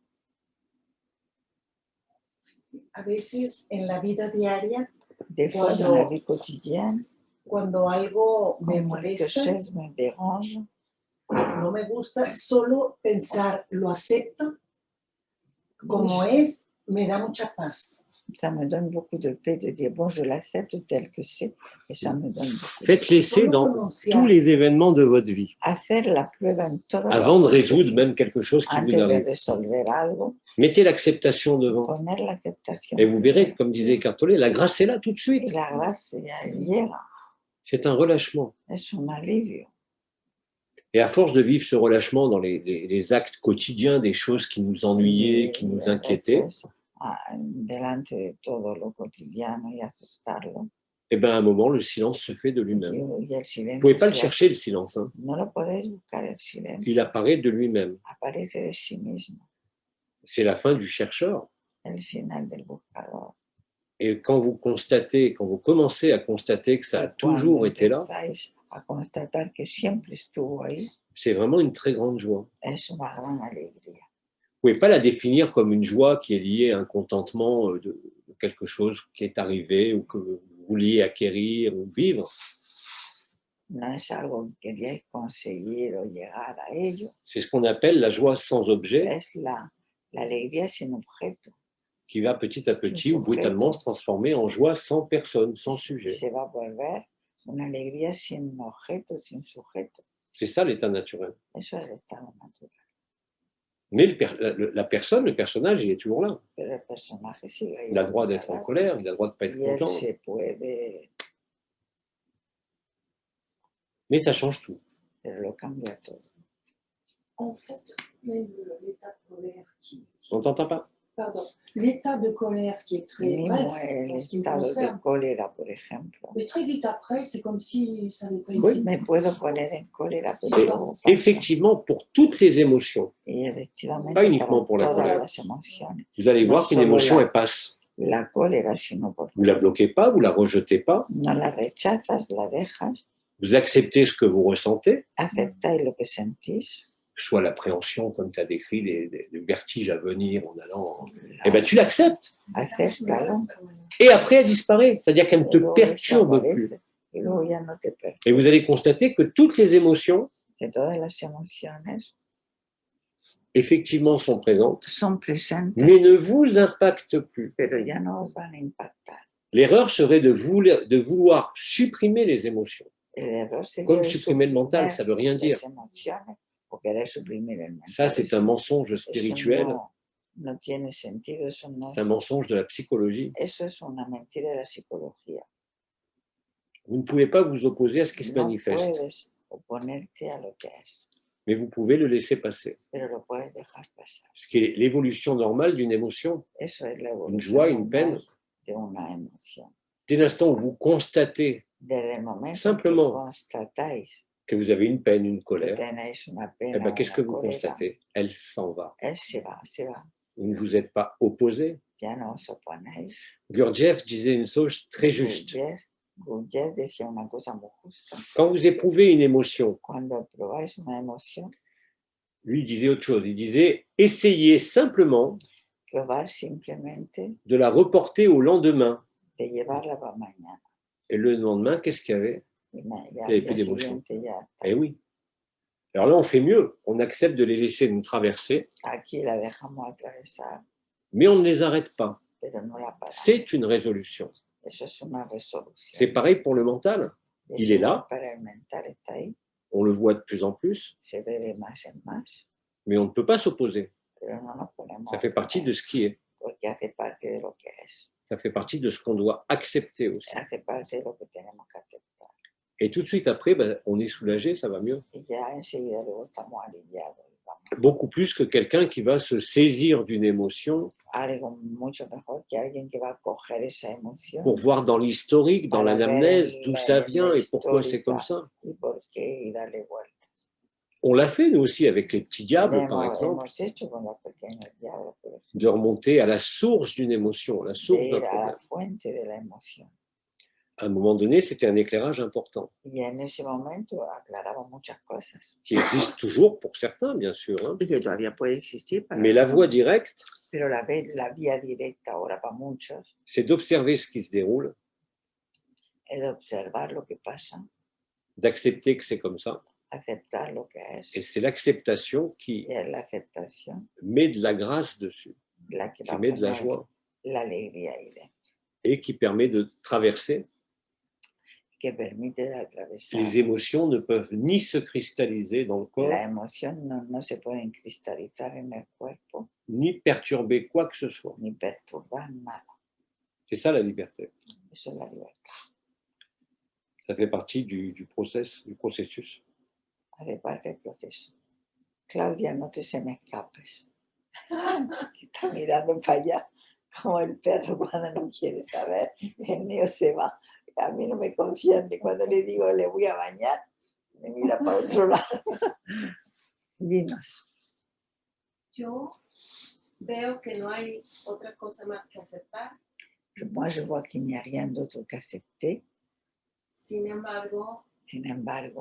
A veces en la vida diaria, Des fois, dans la vie quotidienne, cuando algo me quand quelque molesta, chose me dérange, no me gusta, solo pensar, lo acepto como es, me da mucha paz. ça me donne beaucoup de paix de dire, bon, je l'accepte tel que c'est, et ça me donne beaucoup de Faites l'essai dans tous les événements de votre vie, hacer la prueba en todo avant de résoudre même quelque chose qui antes vous de arrive. resolver algo, Mettez l'acceptation devant. poner l'aceptación. Et vous verrez, comme disait Eckhart Tolle, la grâce est là tout de Y suite. la gracia llega, C'est un relâchement. es un alivio. Et à force de vivre ce relâchement dans les actes quotidiens, des choses qui nous ennuyaient, qui nous inquiétaient, Delante de todo lo cotidiano y aceptarlo. et bien à un moment, le silence se fait de lui-même. Vous Y el ne silencio pouvez pas le se chercher, le silence. Hein. No lo podéis buscar el silencio. Il apparaît de lui-même. Aparece de sí mismo. C'est la fin du chercheur. El final del buscador. Et quand vous constatez, quand vous commencez à constater que ça a toujours été là, a constatar que siempre estuvo ahí, c'est vraiment une très grande joie. es una gran alegría. Vous ne pouvez pas la définir comme une joie qui est liée à un contentement de quelque chose qui est arrivé ou que vous vouliez acquérir ou vivre. No es algo que queríais conseguir o llegar a ello. C'est ce qu'on appelle la joie sans objet. Es la alegría sin objeto. Qui va petit à petit ou brutalement se transformer en joie sans personne, sans sujet. Se va a volver una alegría sin objeto, sin sujeto. C'est ça l'état naturel. Eso es el estado natural. Mais la personne, le personnage, il est toujours là. Pero el personaje sigue ahí. Il a le droit d'être en colère, il a le droit de ne pas être content. Se puede... Mais ça change tout. Pero lo cambia todo. En fait, même l'état de colère qui... On t'entend pas? Pardon. L'état de colère qui est très bref, en ce qui me concerne. Cólera, por ejemplo. Mais très vite après, c'est comme si ça n'avait pas existé. Oui, me puedo poner en cólera. Effectivement, pour toutes les émotions, pas uniquement pour la colère. Vous allez voir qu'une émotion, elle passe. La cólera, sino por... Vous la bloquez pas, vous la rejetez pas. No la rechazas, la dejas. Vous acceptez ce que vous ressentez. Aceptáis lo que sentís. Soit l'appréhension, comme tu as décrit, le vertige à venir en allant. Eh bien, tu l'acceptes. Et après, elle disparaît. C'est-à-dire qu'elle ne te perturbe plus. Et vous allez constater que toutes les émotions, effectivement, sont présentes, mais ne vous impactent plus. L'erreur serait de vouloir supprimer les émotions. Comme supprimer le mental, ça ne veut rien dire. Ça, c'est un mensonge spirituel. C'est un mensonge de la psychologie. Vous ne pouvez pas vous opposer à ce qui se manifeste. Mais vous pouvez le laisser passer. Ce qui est l'évolution normale d'une émotion. Une joie, une peine. Dès l'instant où vous constatez simplement que vous avez une peine, une colère, eh ben, qu'est-ce que vous constatez? Elle s'en va. Vous ne vous êtes pas opposé. Gurdjieff disait une chose très juste. Quand vous éprouvez une émotion, lui disait autre chose. Il disait, essayez simplement de la reporter au lendemain. Et le lendemain, qu'est-ce qu'il y avait? Il n'y avait plus d'émotion. Eh oui. Alors là, on fait mieux. On accepte de les laisser nous traverser. Mais on ne les arrête pas. C'est une résolution. C'est pareil pour le mental. Il est là. On le voit de plus en plus. Mais on ne peut pas s'opposer. Ça fait partie de ce qui est. Ça fait partie de ce qu'on doit accepter aussi. Et tout de suite après, ben, on est soulagé, ça va mieux. Beaucoup plus que quelqu'un qui va se saisir d'une émotion pour voir dans l'historique, dans l'anamnèse, d'où ça vient et pourquoi c'est comme ça. On l'a fait, nous aussi, avec les petits diables, par exemple, de remonter à la source d'une émotion, à la source d'un problème. À un moment donné, c'était un éclairage important. Qui existe toujours pour certains, bien sûr. Hein. Mais la voie directe, c'est d'observer ce qui se déroule, d'accepter que c'est comme ça. Et c'est l'acceptation qui met de la grâce dessus, qui met de la joie et qui permet de traverser. Les émotions ne peuvent ni se cristalliser dans le corps, ni perturber quoi que ce soit. C'est ça la liberté. Ça fait partie du processus. Claudia, no te se me escapes. Está mirando para allá, como el perro cuando no quiere saber, el mío se va. A mí no me confían ni cuando le digo le voy a bañar, me mira para otro lado. Dinos. Yo veo que no hay otra cosa más que aceptar. Moi, je vois qu'il n'y a rien d'autre qu'accepter. Sin embargo,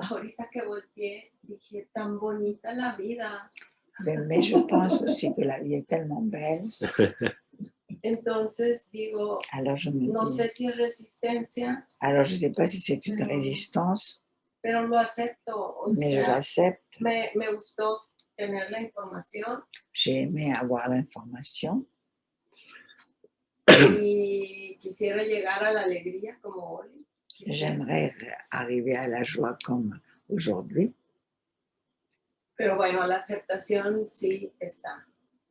ahorita que volteé, dije, tan bonita la vida. Mais je pense aussi que la vie est tellement belle. Entonces digo, no sé si es resistencia. Alors je ne sais pas si c'est une résistance. Pero lo acepto. Mais je l'accepte. Me gustó tener la información. J'ai aimé avoir l'information. Y quisiera llegar a la alegría como hoy. J'aimerais arriver à la joie comme aujourd'hui. Pero bueno, la aceptación sí está.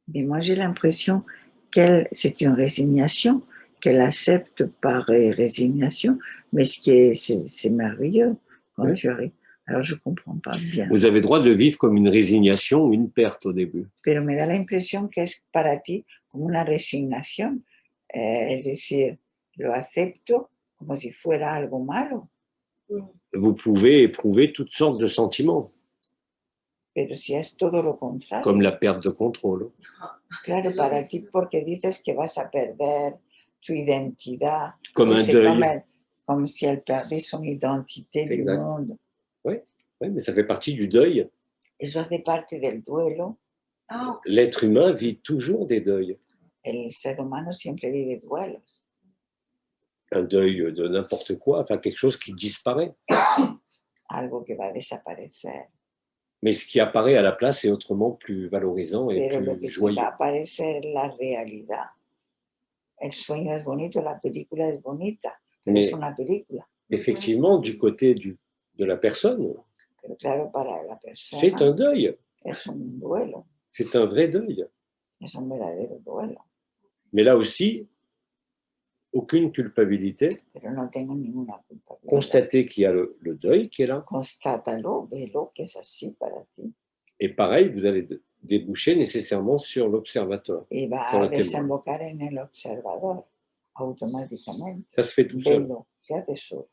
Mais moi, j'ai l'impression que c'est une résignation, qu'elle accepte par résignation, mais c'est merveilleux quand tu arrives. Alors, je ne comprends pas bien. Vous avez le droit de vivre comme une résignation ou une perte au début. Pero me da la impresión que es para ti como una resignación, es decir, lo acepto como si fuera algo malo. Vous pouvez éprouver toutes sortes de sentiments. Pero si es todo lo contrario. Comme la perte de contrôle. Claro, para ti porque dices que vas a perder tu identidad. Comme un deuil. Comme si elle perdait son identité du monde. Oui, mais ça fait partie du deuil. Eso hace parte del duelo. L'être humain vit toujours des deuils. El ser humano siempre vive duelos. Un deuil de n'importe quoi, enfin quelque chose qui disparaît. Algo que va a desaparecer. Mais ce qui apparaît à la place est autrement plus valorisant et plus joyeux. Va a aparecer la realidad. El sueño es bonito, la película es bonita, pero es una película. Effectivement, du côté de la personne, pero claro, para la persona, c'est un deuil. Es un duelo. C'est un vrai deuil. Es un verdadero duelo. Mais là aussi, aucune culpabilité. Pero no tengo ninguna culpabilidad. Constater qu'il y a le deuil qui est là. Constátalo, velo que es así para ti. Et pareil, vous allez déboucher nécessairement sur l'observateur. Y va a desembocar en el observador, automáticamente. Ça se fait tout seul. Velo, se hace solo.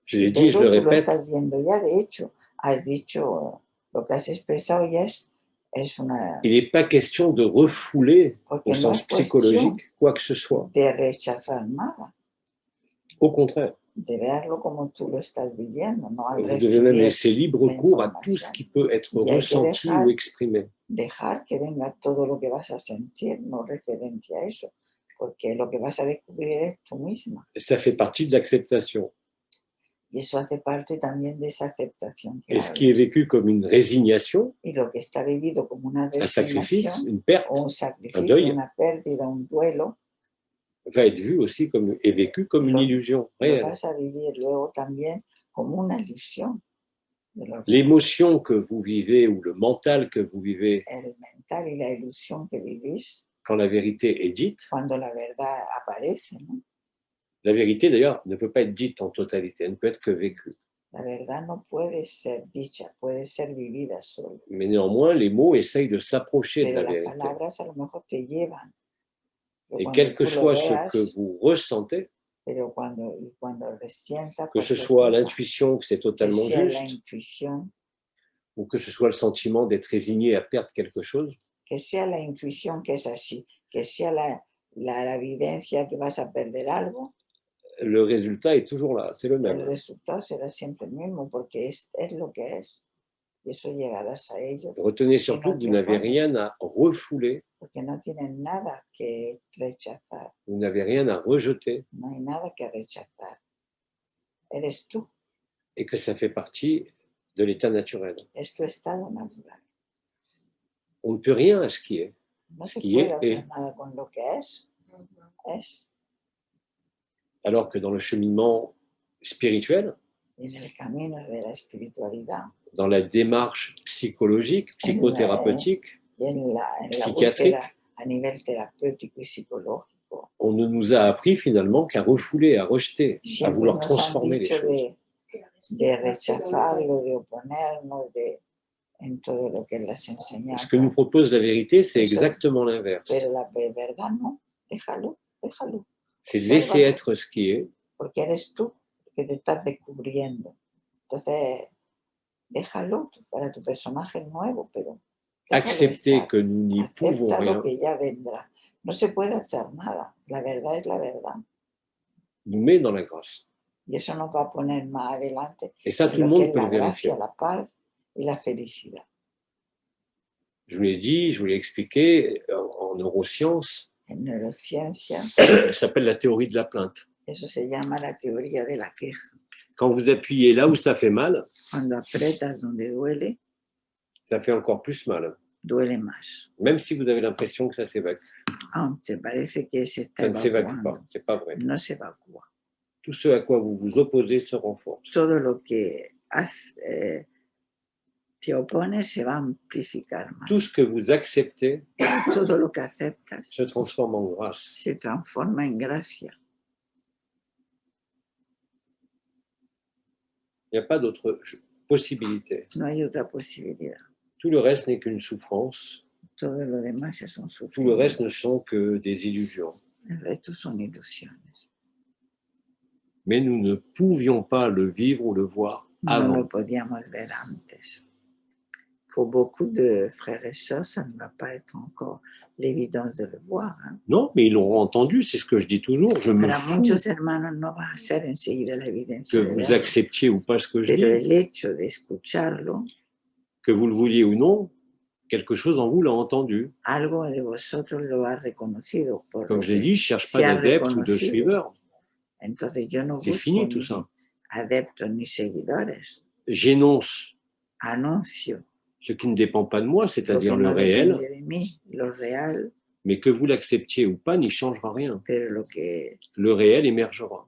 Je l'ai dit, je le répète. Lo estás viendo ya, de hecho, has dicho lo que has expresado ya es una... Il n'est pas question de refouler au sens psychologique quoi que ce soit. De rechazar nada. Au contraire. De verlo como tú lo estás viviendo, no al vous devez même laisser libre cours à tout ce qui peut être ressenti ou exprimé. Dejar que venga todo lo que vas a sentir, no referente a eso, porque lo que vas a descubrir es tú misma. Ça fait partie de l'acceptation. Y eso hace parte también de esa aceptación. Et ce qui est vécu comme une résignation, y lo que está vivido como una un sacrifice, une perte, un sacrificio, un deuil, una pérdida, un duelo, va être vu aussi comme, et vécu comme une illusion réelle. Lo vas a vivir luego también como una ilusión. L'émotion que vous vivez ou le mental que vous vivez, el mental y la ilusión que vivís, quand la vérité est dite, cuando la verdad aparece, ¿no? La vérité d'ailleurs ne peut pas être dite en totalité, elle ne peut être que vécue. La verdad no puede ser dicha, puede ser vivida solo. Mais néanmoins, les mots essayent de s'approcher de la Pero las vérité. palabras a lo mejor te llevan. Et quel que soit ce que vous ressentez, pero cuando resienta que ce soit l'intuition que c'est totalement juste, ou que ce soit le sentiment d'être résigné à perdre quelque chose, que sea la intuición que es así, que sea la evidencia que vas a perder algo, le résultat est toujours là, c'est le même. El resultado será siempre el mismo porque es lo que es. Y eso llegarás a ello. Retenez surtout que vous n'avez rien à refouler. Porque no tienen nada que rechazar. Vous n'avez rien à rejeter. No hay nada que rechazar. Eres tú. Et que ça fait partie de l'état naturel. Es tu estado natural. On ne peut rien à ce qui est. No se puede hacer nada con lo que es. Es. Alors que dans le cheminement spirituel, dans la démarche psychologique, psychothérapeute, psychiatrique, on ne nous a appris finalement qu'à refouler, à rejeter, à vouloir transformer les choses. Ce que nous propose la vérité, c'est exactement l'inverse. C'est de laisser être ce qui est. Porque eres tú que te estás descubriendo. Entonces, déjalo para tu personaje nuevo, pero accepter que nous n'y pouvons rien. Lo que ya vendrá. No se puede hacer nada. La verdad es la verdad. Nous met dans la grâce. Y eso nos va a poner más adelante. Et ça, tout le monde peut le vérifier. La gracia, la paz y la felicidad. Je vous l'ai dit, je vous l'ai expliqué, en neurosciences, neurociencia, ça s'appelle la théorie de la plainte. Eso se llama la teoría de la queja. Quand vous appuyez là où ça fait mal, Cuando aprietas donde duele, ça fait encore plus mal. Duele más. Même si vous avez l'impression que ça s'évacue. Aunque parece que se está ça ne s'évacue pas, c'est pas vrai. No se evacúa. Tout ce à quoi vous vous opposez se renforce. Todo lo que te opones se va a amplificar más. Tout ce que vous acceptez Todo lo que aceptas se transforme en grâce. Se transforma en gracia. Il n'y a pas d'autre possibilité. No hay otra posibilidad. Tout le reste n'est qu'une souffrance. Todo lo demás es un Tout le reste ne sont que des illusions. El resto son ilusiones. Mais nous ne pouvions pas le vivre ou le voir avant. No lo podíamos ver antes. Pour beaucoup de frères et sœurs, ça ne va pas être encore l'évidence de le voir. Hein? Non, mais ils l'ont entendu, c'est ce que je dis toujours. Je me fous muchos hermanos no va a ser enseguida la evidencia que vous acceptiez ou pas ce que je Pero dis. El hecho de escucharlo, que vous le vouliez ou non, quelque chose en vous l'a entendu. Algo de vosotros lo ha reconocido. Comme je l'ai dit, je ne cherche pas d'adeptes ou de suiveurs. C'est fini tout ça. Adeptos ni seguidores. J'énonce Anuncio ce qui ne dépend pas de moi, c'est-à-dire le réel, mais que vous l'acceptiez ou pas n'y changera rien. Le réel émergera.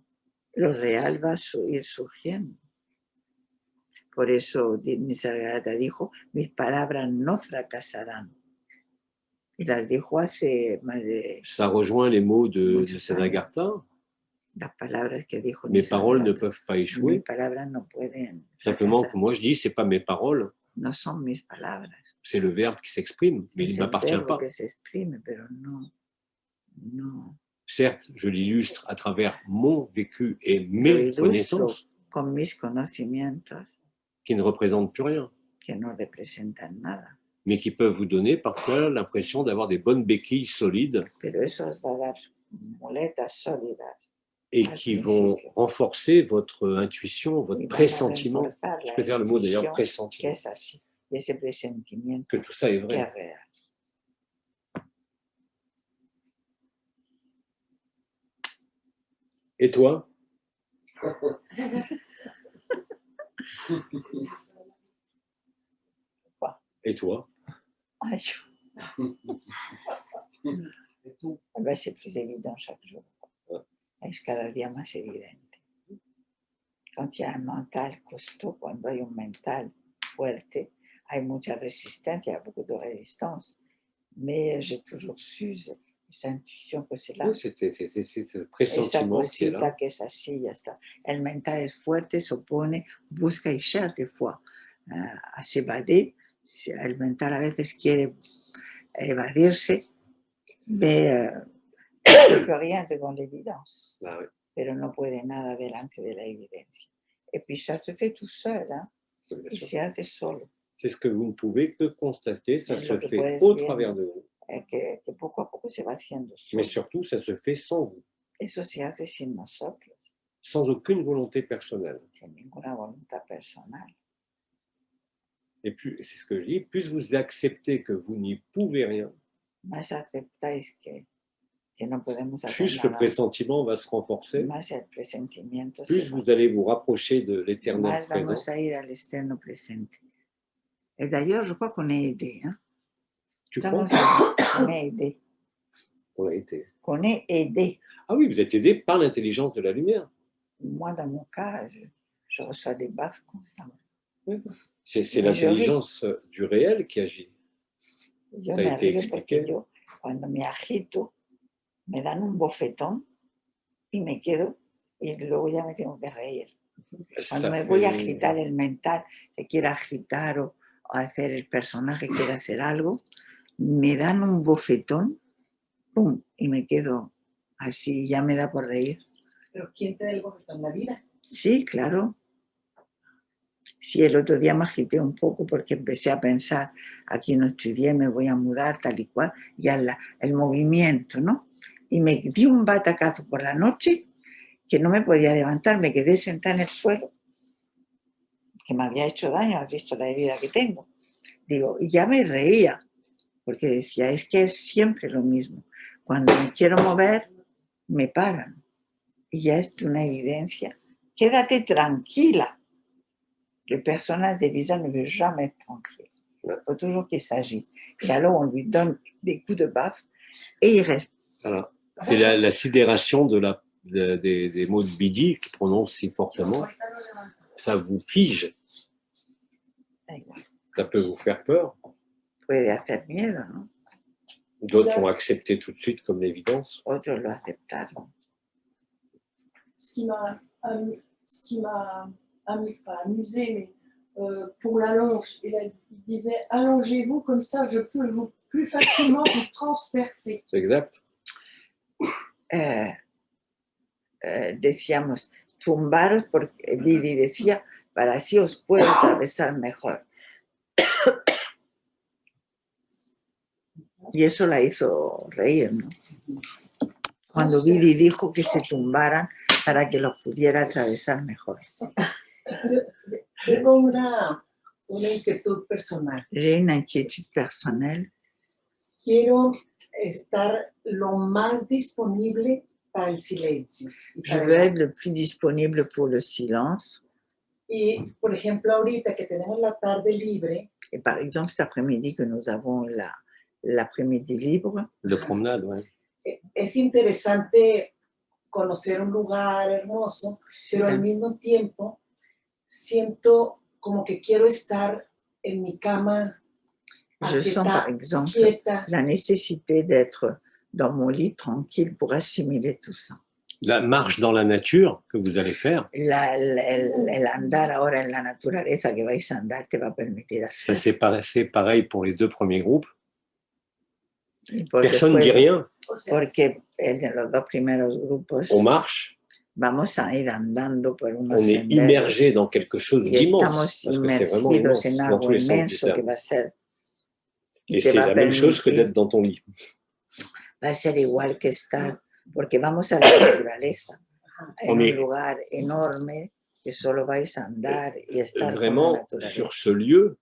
Lo real va a ir surgiendo. Por eso Nisargadatta dijo, mis palabras no fracasarán. Y las dijo hace más de... Ça rejoint les mots de Nisargadatta. Las palabras que dijo Mes paroles ne peuvent pas échouer. Mis palabras no pueden Simplement que moi je dis, ce n'est pas mes paroles. No son mis palabras. C'est le verbe qui s'exprime, mais il ne m'appartient pas. Pero no. Certes, je l'illustre à travers mon vécu et mes connaissances. Con mis conocimientos. Qui ne représentent plus rien. Que no representan nada. Mais qui peuvent vous donner parfois l'impression d'avoir des bonnes béquilles solides. Pero eso os va a dar muletas sólidas. Et qui vont renforcer votre intuition, votre pressentiment. Je préfère le mot d'ailleurs pressentiment. Que tout ça est vrai. Et toi? Et toi? C'est plus évident chaque jour. Es cada día más evidente. Quand il y a un mental costaud, cuando hay un mental fuerte, hay mucha resistencia, beaucoup de résistance. Mais j'ai toujours su esa intuición que c'est là. Oui, c'est ce pressentiment qui est là. Que es así, ya está. El mental es fuerte, se opone, busca y cherche des fois a s'évader. El mental a veces quiere evadirse, ve que rien devant l'évidence, Ah, oui. pero no puede nada delante de la evidencia. Et puis ça se fait tout seul, hein? Y se hace solo. C'est ce que vous ne pouvez que constater, ça se fait au travers de vous. Que poco a poco se va haciendo solo. Mais surtout, ça se fait sans vous. Eso se hace sin nosotros. Sans aucune volonté personnelle. Sin ninguna voluntad personal. Et plus, c'est ce que je dis, plus vous acceptez que vous n'y pouvez rien, más aceptáis que no podemos hacer plus nada, le pressentiment va se renforcer, más el presentimiento plus vous allez vous rapprocher de l'éternel más présent. vamos a ir al externo presente. Et d'ailleurs, je crois qu'on est aidé. Hein? Tu crois? On est aidé. On a été. Qu'on est aidé. Ah oui, vous êtes aidé par l'intelligence de la lumière. Moi, dans mon cas, je reçois des baffes constamment. Oui. C'est l'intelligence du réel qui agit. Yo me río porque yo, cuando me agito, me dan un bofetón y me quedo y luego ya me tengo que reír. Cuando me voy a agitar el mental, se quiere agitar o hacer el personaje, quiere hacer algo, me dan un bofetón, ¡pum! Y me quedo así, ya me da por reír. ¿Pero quién te da el bofetón? ¿La vida? Sí, claro. Sí, el otro día me agité un poco porque empecé a pensar, aquí no estoy bien, me voy a mudar, tal y cual, ya el movimiento, ¿no? Y me di un batacazo por la noche que no me podía levantar, me quedé sentada en el suelo, que me había hecho daño, has visto la herida que tengo. Digo, y ya me reía, porque decía, es que es siempre lo mismo. Cuando me quiero mover, me paran. Y ya es una evidencia. Quédate tranquila. Le personnage des visages ne veut jamais être tranquille. Il faut toujours qu'il s'agisse. Et alors, on lui donne des coups de baffe et il reste. Voilà. C'est la sidération des mots de Bidi qui prononce si fortement. Ça vous fige. Ça peut vous faire peur. Puede hacer miedo, ¿no? D'autres l'ont accepté tout de suite comme l'évidence. Otros lo aceptaron. Ce qui m'a pas amusé, mais pour l'allonge, il disait allongez-vous comme ça, je peux plus facilement vous transpercer. C'est exact. Decíamos tumbaros, porque Lili decía, para así os puedo atravesar mejor. Y eso la hizo reír, ¿no? Cuando Lili dijo que se tumbaran para que los pudiera atravesar mejor. Tengo una inquietud personal. J'ai une inquiétude personnelle. Quiero estar lo más disponible para el silencio. Je veux être le plus disponible pour le silence. Y, por ejemplo, ahorita que tenemos la tarde libre. Et par exemple, cet après-midi que nous avons l'après-midi libre. De promenade, oui. Es interesante conocer un lugar hermoso, pero al mismo tiempo siento como que quiero estar en mi cama. Je sens par exemple quieta. La nécessité d'être dans mon lit tranquille pour assimiler tout ça. La marche dans la nature que vous allez faire. El andar ahora en la naturaleza que vais a andar te va a permitir hacer. Ça c'est pareil pour les deux premiers groupes. Personne ne dit rien. Porque en los dos primeros grupos on marche. Vamos a ir andando por unos on est immergé dans quelque chose d'immense. Estamos inmergidos en algo inmenso que va a ser. Et c'est la même chose que d'être dans ton lit. Va a ser igual que estar, porque vamos a la naturaleza, en un lugar enorme que solo vais a andar y estar vraiment con la naturaleza. Sur ce lieu.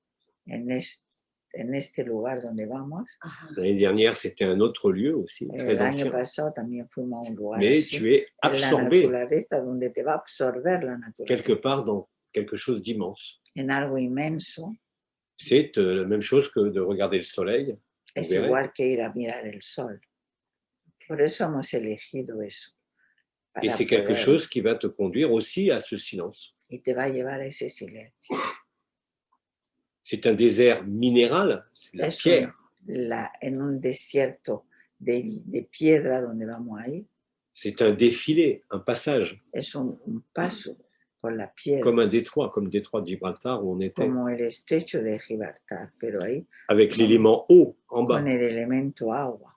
En este lugar donde vamos. L'année dernière, c'était un autre lieu aussi, très ancien. El año pasado también fuimos a un lugar Mais así, tu es absorbé en la naturaleza, donde te va a absorber la naturaleza. Quelque part dans quelque chose d'immense. En algo inmenso. C'est la même chose que de regarder le soleil. Es igual que ir a mirar el sol. Por eso hemos elegido eso. Et c'est quelque chose qui va te conduire aussi à ce silence. Y te va a llevar a ese silencio. C'est un désert minéral, c'est la pierre. En un desierto de piedra donde vamos a ir. C'est un défilé, un passage. Es un paso por la piedra. Comme un détroit, comme le détroit de Gibraltar où on était. Como el estrecho de Gibraltar, pero ahí. Avec l'élément eau en bas. Con el elemento agua.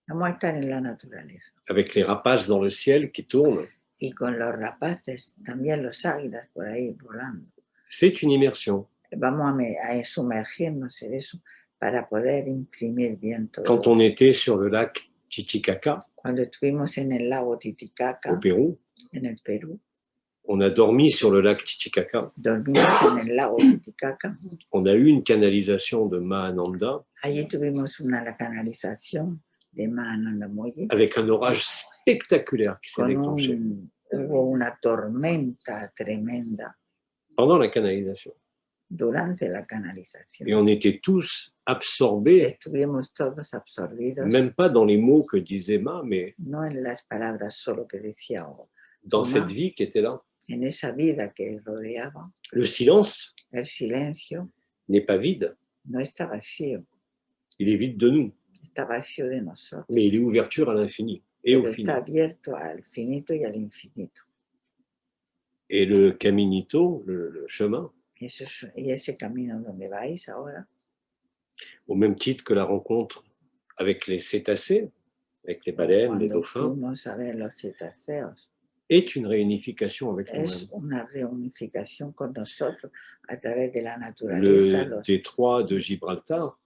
Vamos a estar en la naturaleza. Avec les rapaces dans le ciel qui tournent. Y con los rapaces, también los águilas por ahí volando. C'est une immersion. Vamos a sumergirnos en eso para poder imprimir bien todo. Quand on était sur le lac Titicaca, cuando estuvimos en el lago Titicaca, au Pérou, en el Perú, on a dormi sur le lac Titicaca. Dormimos en el lago Titicaca. On a eu une canalisation de Mahananda. Allí tuvimos la canalización de Mahananda Moyi. Avec un orage spectaculaire qui s'est déclenché. Hubo una tormenta tremenda. Pendant la canalisation. Durante la canalización. Et on était tous absorbés. Estuvimos todos absorbidos. Même pas dans les mots que disait Ma, mais no en las palabras solo que decía dans cette vie qui était là. En esa vida que rodeaba. Le silence. El silencio. N'est pas vide. No está vacío. Il est vide de nous. Está vacío de nosotros. Mais il est ouverture à l'infini et au fini. Está abierto al finito y al infinito. Et le caminito, le chemin. Y ese camino donde vais ahora. Au même titre que la rencontre avec les cétacés, avec les baleines, les dauphins, est une réunification avec nous-mêmes. Le détroit de Gibraltar,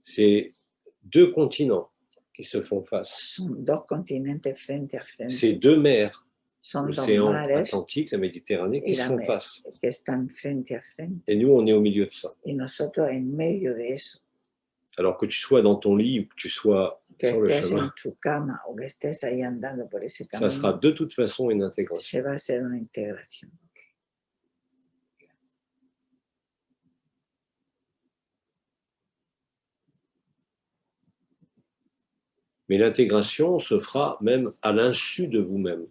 c'est deux continents qui se font face. C'est deux mers, l'océan Atlantique, la Méditerranée, qui se font face. Et nous, on est au milieu de ça. Alors que tu sois dans ton lit ou que tu sois sur le chemin, ça sera de toute façon une intégration. Mais l'intégration se fera même à l'insu de vous-même.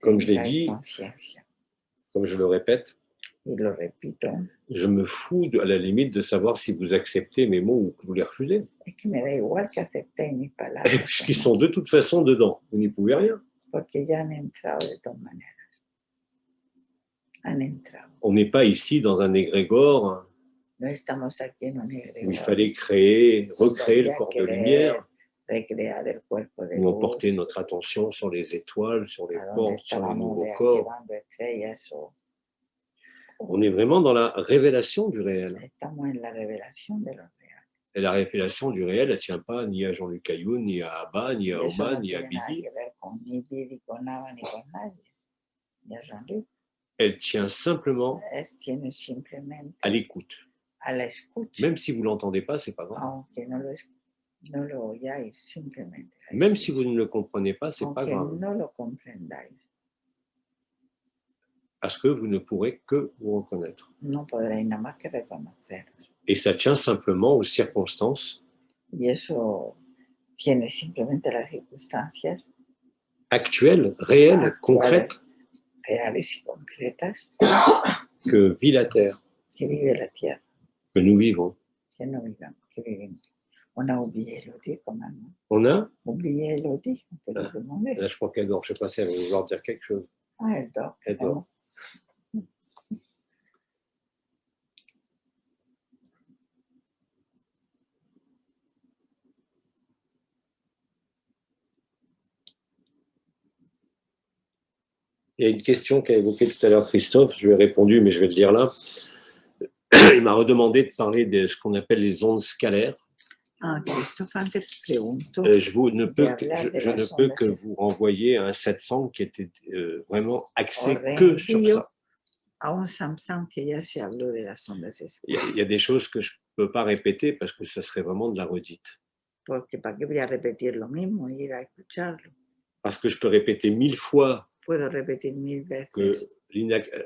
Comme je l'ai dit, comme je le répète, je me fous à la limite de savoir si vous acceptez mes mots ou que vous les refusez. Puisqu'ils sont de toute façon dedans. Vous n'y pouvez rien. On n'est pas ici dans un égrégore où il fallait recréer le corps de lumière, où on portait notre attention sur les étoiles, sur les portes, sur les nouveaux corps. On est vraiment dans la révélation du réel. Et la révélation du réel, elle ne tient pas ni à Jean-Luc Ayoun, ni à Abba, ni à Oma, ni à Bidi. Elle tient simplement à l'écoute. Même si vous ne l'entendez pas, ce n'est pas grave. Même si vous ne le comprenez pas, ce n'est pas grave. Parce que vous ne pourrez que vous reconnaître. Et ça tient simplement aux circonstances actuelles, réelles, concrètes que vit la Terre, que nous vivons. On a oublié Elodie quand même. On a oublié Elodie, on peut le demander. Là, je crois qu'elle dort. Je ne sais pas si elle va vouloir dire quelque chose. Ah, elle dort. Elle dort. Il y a une question qu'a évoquée tout à l'heure Christophe, je lui ai répondu, mais je vais le dire là. Il m'a redemandé de parler de ce qu'on appelle les ondes scalaires. Je ne peux que vous renvoyer à un satsang qui était vraiment axé que sur ça. Il y a des choses que je ne peux pas répéter parce que ça serait vraiment de la redite. Parce que je peux répéter 1000 fois que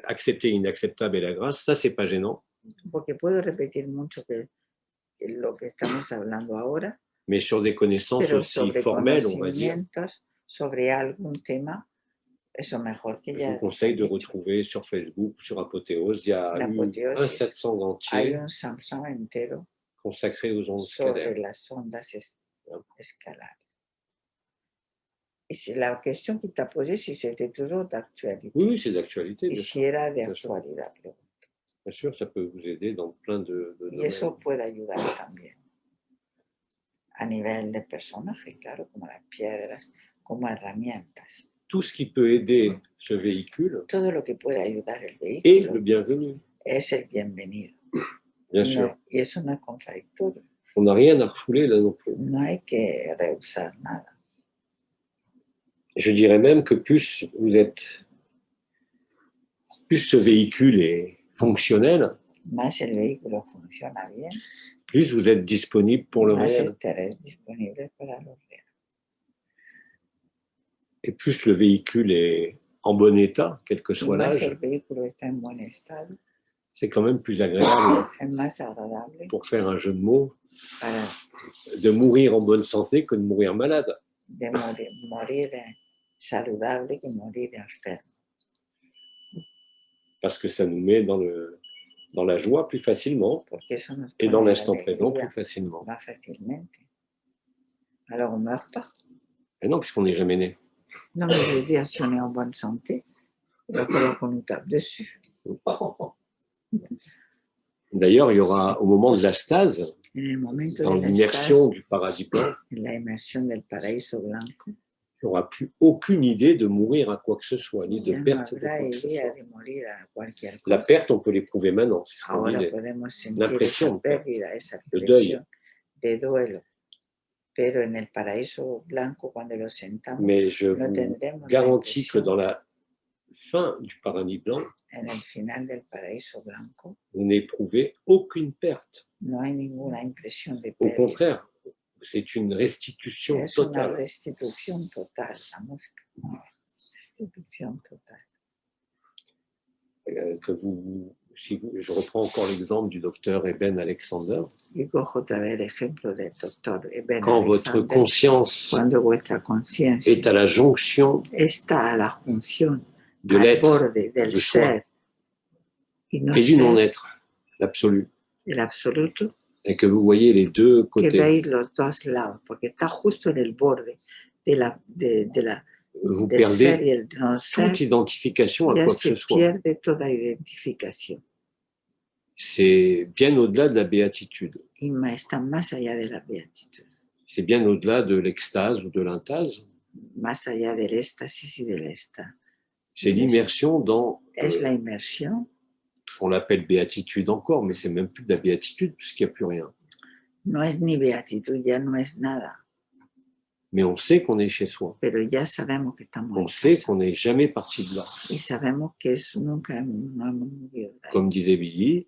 accepter l'inacceptable et la grâce, ça, c'est pas gênant. Mais sur des connaissances aussi formelles, on va dire, Eso mejor que Je ya vous conseille de retrouver sur Facebook, sur Apothéose, il y a un satsang entier consacré aux ondes sobre las ondas escalares. Et la question qu'il t'a posée, si c'était toujours d'actualité. Oui, c'est d'actualité. Et si era de actualidad. Bien sûr, ça peut vous aider dans plein de domaines. Y eso puede ayudar también. A nivel de personaje, claro, como las piedras, como herramientas. Tout ce qui peut aider ce véhicule todo lo que puede ayudar el vehículo est le bienvenu. Es el bienvenido. Bien sûr. Y eso no es contradictorio. On n'a rien à refouler là non plus. No hay que rehusar nada. Je dirais même que plus ce véhicule est fonctionnel, más el vehículo funciona bien, plus vous êtes disponible pour le réel. Estaré disponible para lo real. Et plus le véhicule est en bon état, quel que soit l'âge, c'est quand même plus agréable pour faire un jeu de mots, de mourir en bonne santé que de mourir malade. De morir saludable que morir enfermo. Parce que ça nous met dans la joie plus facilement et dans l'instant présent plus facilement. Alors on ne meurt pas. Et non, puisqu'on n'est jamais né. Non, mais je veux dire, si on est en bonne santé, il va falloir qu'on nous tape dessus. D'ailleurs, il y aura, au moment de la stase, dans l'immersion du paradis blanc, il n'y aura plus aucune idée de mourir à quoi que ce soit, ni de perte de quoi que ce soit. La perte, on peut l'éprouver maintenant. L'impression de perte, le deuil. Pero en el paraíso blanco, cuando lo sentamos, mais je vous garantis que dans la fin du paradis blanc, en el final del paraíso blanco, vous n'éprouvez aucune perte. No hay ninguna impresión de pérdida. Au contraire, c'est une restitution totale. Una restitución total, la música. Restitución total. Je reprends encore l'exemple du docteur Eben Alexander. Quand votre conscience est à la jonction de l'être, du soi, et du non-être, l'absolu, et que vous voyez les deux côtés, vous perdez toute identification à quoi que ce soit. C'est bien au-delà de la béatitude. C'est bien au-delà de l'extase ou de l'intase. C'est l'immersion dans... on l'appelle béatitude encore, mais c'est même plus de la béatitude puisqu'il n'y a plus rien. No es ni beatitud, ya no es nada. Mais on sait qu'on est chez soi. Pero ya sabemos que estamos on sait qu'on n'est jamais parti de là. Y sabemos que nunca no hemos movido de ahí. Comme disait Billy,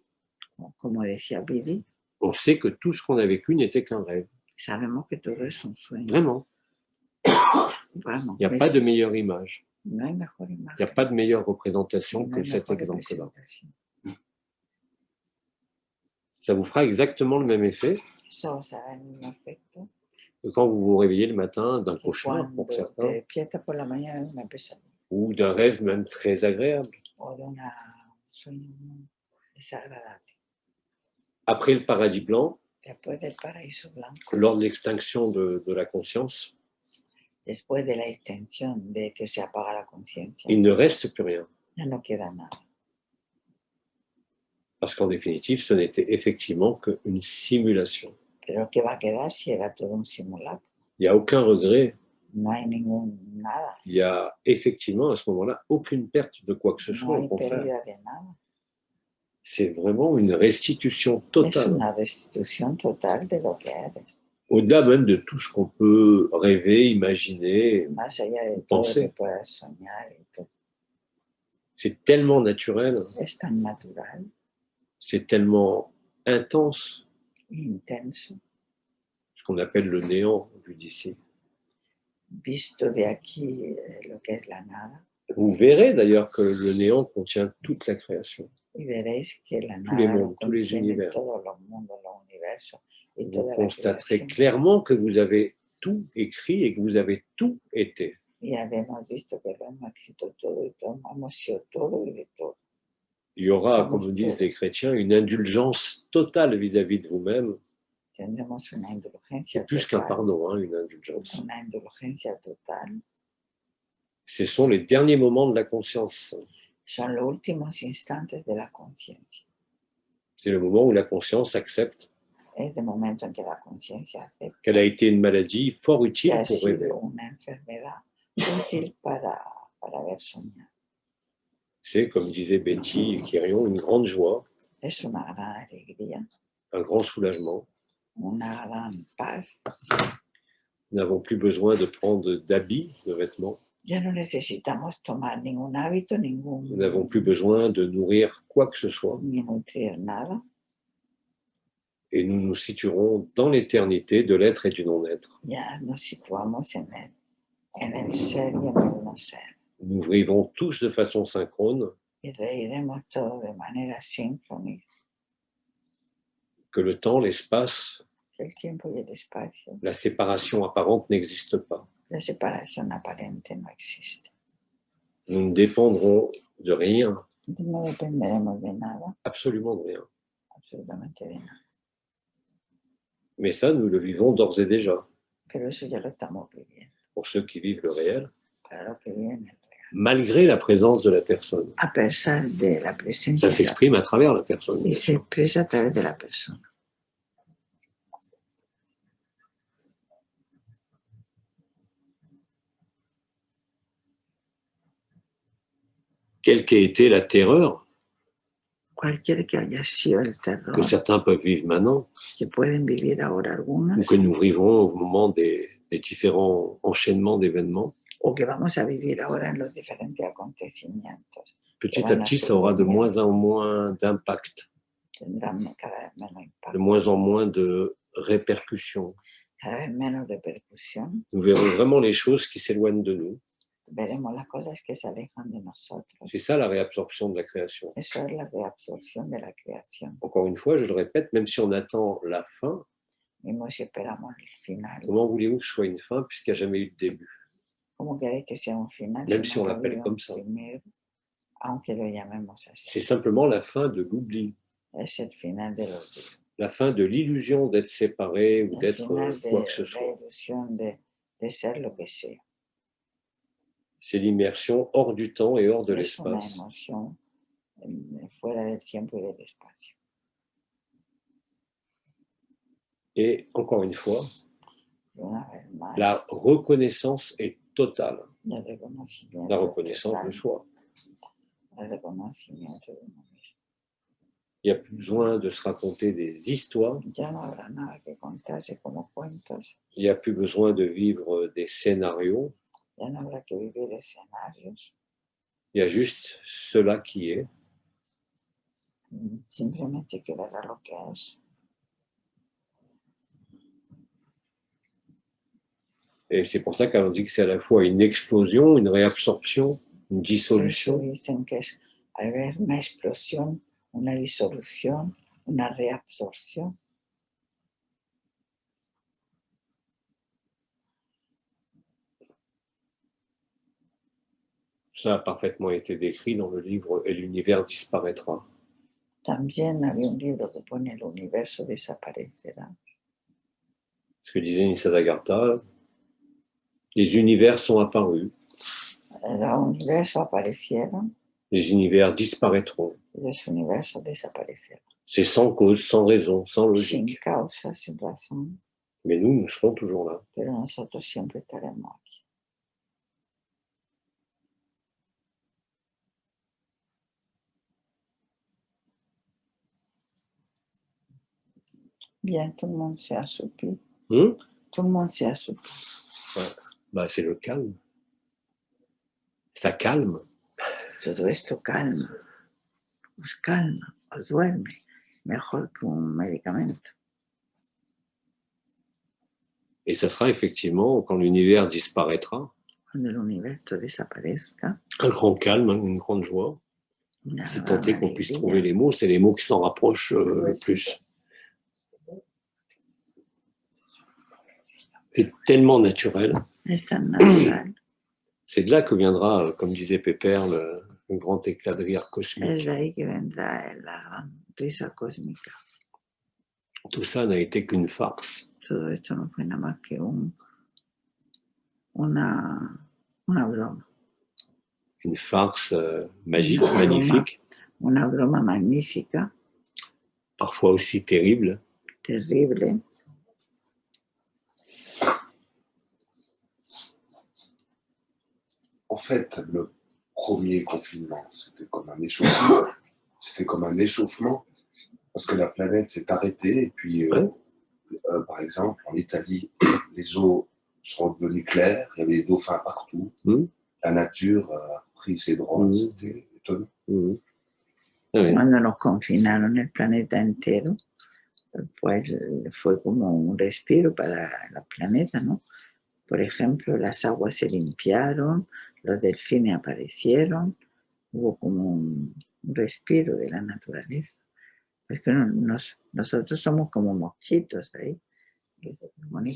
Como decía Billy, on sait que tout ce qu'on a vécu n'était qu'un rêve. Sabemos que todo es un sueño. Vraiment. Vraiment. Il n'y a pas de meilleure image. No hay mejor imagen. Il n'y a pas de meilleure représentation que cet exemple-là. Ça vous fera exactement le même effet que quand vous vous réveillez le matin d'un cauchemar, pour certains, ou d'un rêve même très agréable. Après le paradis blanc, lors de l'extinction de la conscience, il ne reste plus rien. Parce qu'en définitive, ce n'était effectivement qu'une simulation. Pero ¿qué va a quedar si era todo un simulacro? Il n'y a aucun regret. No hay nada. Il n'y a effectivement à ce moment-là aucune perte de quoi que ce soit. No hay pérdida de nada. C'est vraiment une restitution totale. Es una restitución total de lo que eres. Au-delà même de tout ce qu'on peut rêver, imaginer, Más allá de penser. Todo lo que puedas soñar y todo. C'est tellement naturel. Es tan natural. C'est tellement intense. Intenso. Ce qu'on appelle le néant, vu d'ici. Visto de aquí lo que es la nada. Vous verrez d'ailleurs que le néant contient toute la création. Y veréis que la tous les mondes, tous les univers. Vous constaterez clairement que vous avez tout écrit et que vous avez tout été. Y habíamos visto que lo hemos escrito todo y tomamos todo y de todo. Il y aura, comme disent les chrétiens, une indulgence totale vis-à-vis de vous-même. C'est plus qu'un pardon, hein, une indulgence. Ce sont les derniers moments de la conscience. Son los últimos instantes de la conciencia. C'est le moment où la conscience accepte Es el momento en que la conciencia acepta qu'elle a été une maladie fort utile que pour ha rêver. sido una enfermedad útil para haber soñado. C'est, comme disait Betty et Kirion, une grande joie, Es una gran alegría, un grand soulagement. una gran paz. Nous n'avons plus besoin de prendre d'habits, de vêtements. Ya no necesitamos tomar ningún hábito, Nous n'avons plus besoin de nourrir quoi que ce soit. ni nutrir nada. Et nous nous situerons dans l'éternité de l'être et du non-être. Ya nos situamos en el ser y en el no ser. Nous vivrons tous de façon synchrone. Y reiremos todos de manera síncrona. Que le temps, l'espace, El tiempo y el espacio, la séparation apparente n'existe pas. la separación aparente no existe. Nous ne dépendrons de rien, No dependeremos de nada, absolument de rien. absolutamente de nada. Mais ça, nous le vivons d'ores et déjà. Pero eso ya lo estamos viviendo. Pour ceux qui vivent le réel, Para los que viven el real. malgré la présence de la personne. A pesar de la presencia, Ça s'exprime à travers la personne. y se expresa a través de la persona. Quelle qu'ait été la terreur Cualquier que haya sido el terror que certains peuvent vivre maintenant, que pueden vivir ahora algunos, ou que nous vivrons au moment des différents enchaînements d'événements, o que vamos a vivir ahora en los diferentes acontecimientos, petit à petit, ça aura de moins en moins d'impact, tendrán cada vez menos de impacto, moins en moins de répercussions. cada vez menos repercusión. Nous verrons vraiment les choses qui s'éloignent de nous. Veremos las cosas que se alejan de nosotros. C'est ça la réabsorption de la création. Eso es la reabsorción de la creación. Encore une fois, je le répète, même si on attend la fin, Mismo si esperamos el final. comment voulez-vous que ce soit une fin puisqu'il n'y a jamais eu de début? ¿Cómo queréis que sea un final? Même si si on no ha l'appelle habido comme un ça. primero, aunque lo llamemos así. C'est simplement la fin de l'oubli, Es el final del olvido. la fin de l'illusion d'être séparé ou El d'être final quoi de que ce la soit. ilusión de ser lo que sea. C'est l'immersion hors du temps et hors de Es una l'espace. emoción fuera del tiempo y del espacio. Et encore une fois, Una vez más, la reconnaissance est totale. el reconocimiento, La reconnaissance de total, soi. el reconocimiento de uno mismo. Il n'y a plus besoin de se raconter des histoires. Ya no habrá nada que contarse como cuentos, Il n'y a plus besoin de vivre des scénarios. ya no habrá que vivir escenarios, Il y a juste cela qui est. simplemente quedará lo que es. Et c'est pour ça qu'on dit que c'est à la fois une explosion, une réabsorption, une Por eso dissolution. dicen que es al ver una explosión, una disolución, una reabsorción. Ça a parfaitement été décrit dans le livre « Et l'univers disparaîtra ». También había un libro que pone el universo desaparecerá. Ce que disait Nisargadatta, les univers sont apparus, Los universos aparecieron les univers disparaîtront. y los universos desaparecieron. C'est sans cause, sans raison, sans Sin logique. causa, sin razón, Mais nous, nous serons toujours là. pero nosotros siempre estaremos aquí. Bien, tout le monde s'est assoupi. Tout le monde s'est assoupi. Ouais. Bah, c'est le calme. Ça calme. Todo esto calma, os calma, os duerme, mejor que un medicamento. Et ça sera effectivement, quand l'univers disparaîtra, Cuando el universo desaparezca, un grand calme, une grande joie. una C'est tenté gran qu'on puisse alegría. trouver les mots, c'est les mots qui s'en rapprochent le plus. C'est tellement naturel. Es tan natural. C'est de là que viendra, comme disait Pépère, le grand éclat de rire cosmique. Es de ahí que vendrá la gran risa cósmica. Tout ça n'a été qu'une farce. Todo esto no fue nada más que una broma. Une farce magique, magnifique. Una broma magnífica. Parfois aussi terrible. Terrible. En fait, le premier confinement, c'était comme un échauffement. C'était comme un échauffement parce que la planète s'est arrêtée et puis, par exemple, en Italie, les eaux sont devenues claires, il y avait des dauphins partout, la nature a pris ses droits, c'était étonnant. Cuando nos confinaron el planeta entero, pues fue como un respiro para el planeta, ¿no? Por ejemplo, las aguas se limpiaron, los delfines aparecieron, hubo como un respiro de la naturaleza. Es que nosotros somos como mosquitos ahí.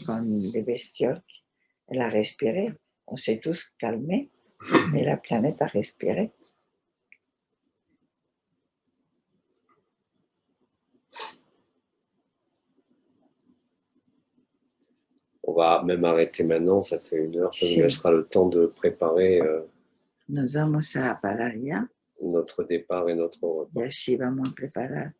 Con des bestioles, elle a respiré. On s'est tous calmés, mais la planète a respiré. On va même arrêter maintenant, ça fait 1 heure, ça nous laissera le temps de préparer Nos vamos a parar ya. Notre départ et notre repas. Y así vamos a preparar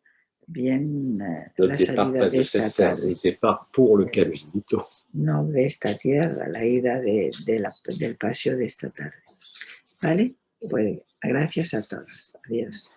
bien notre la départ, salida de esta tarde. Le départ pour le Caminito. No, de esta tierra, la ida del paseo de esta tarde. ¿Vale? Pues gracias a todos. Adiós.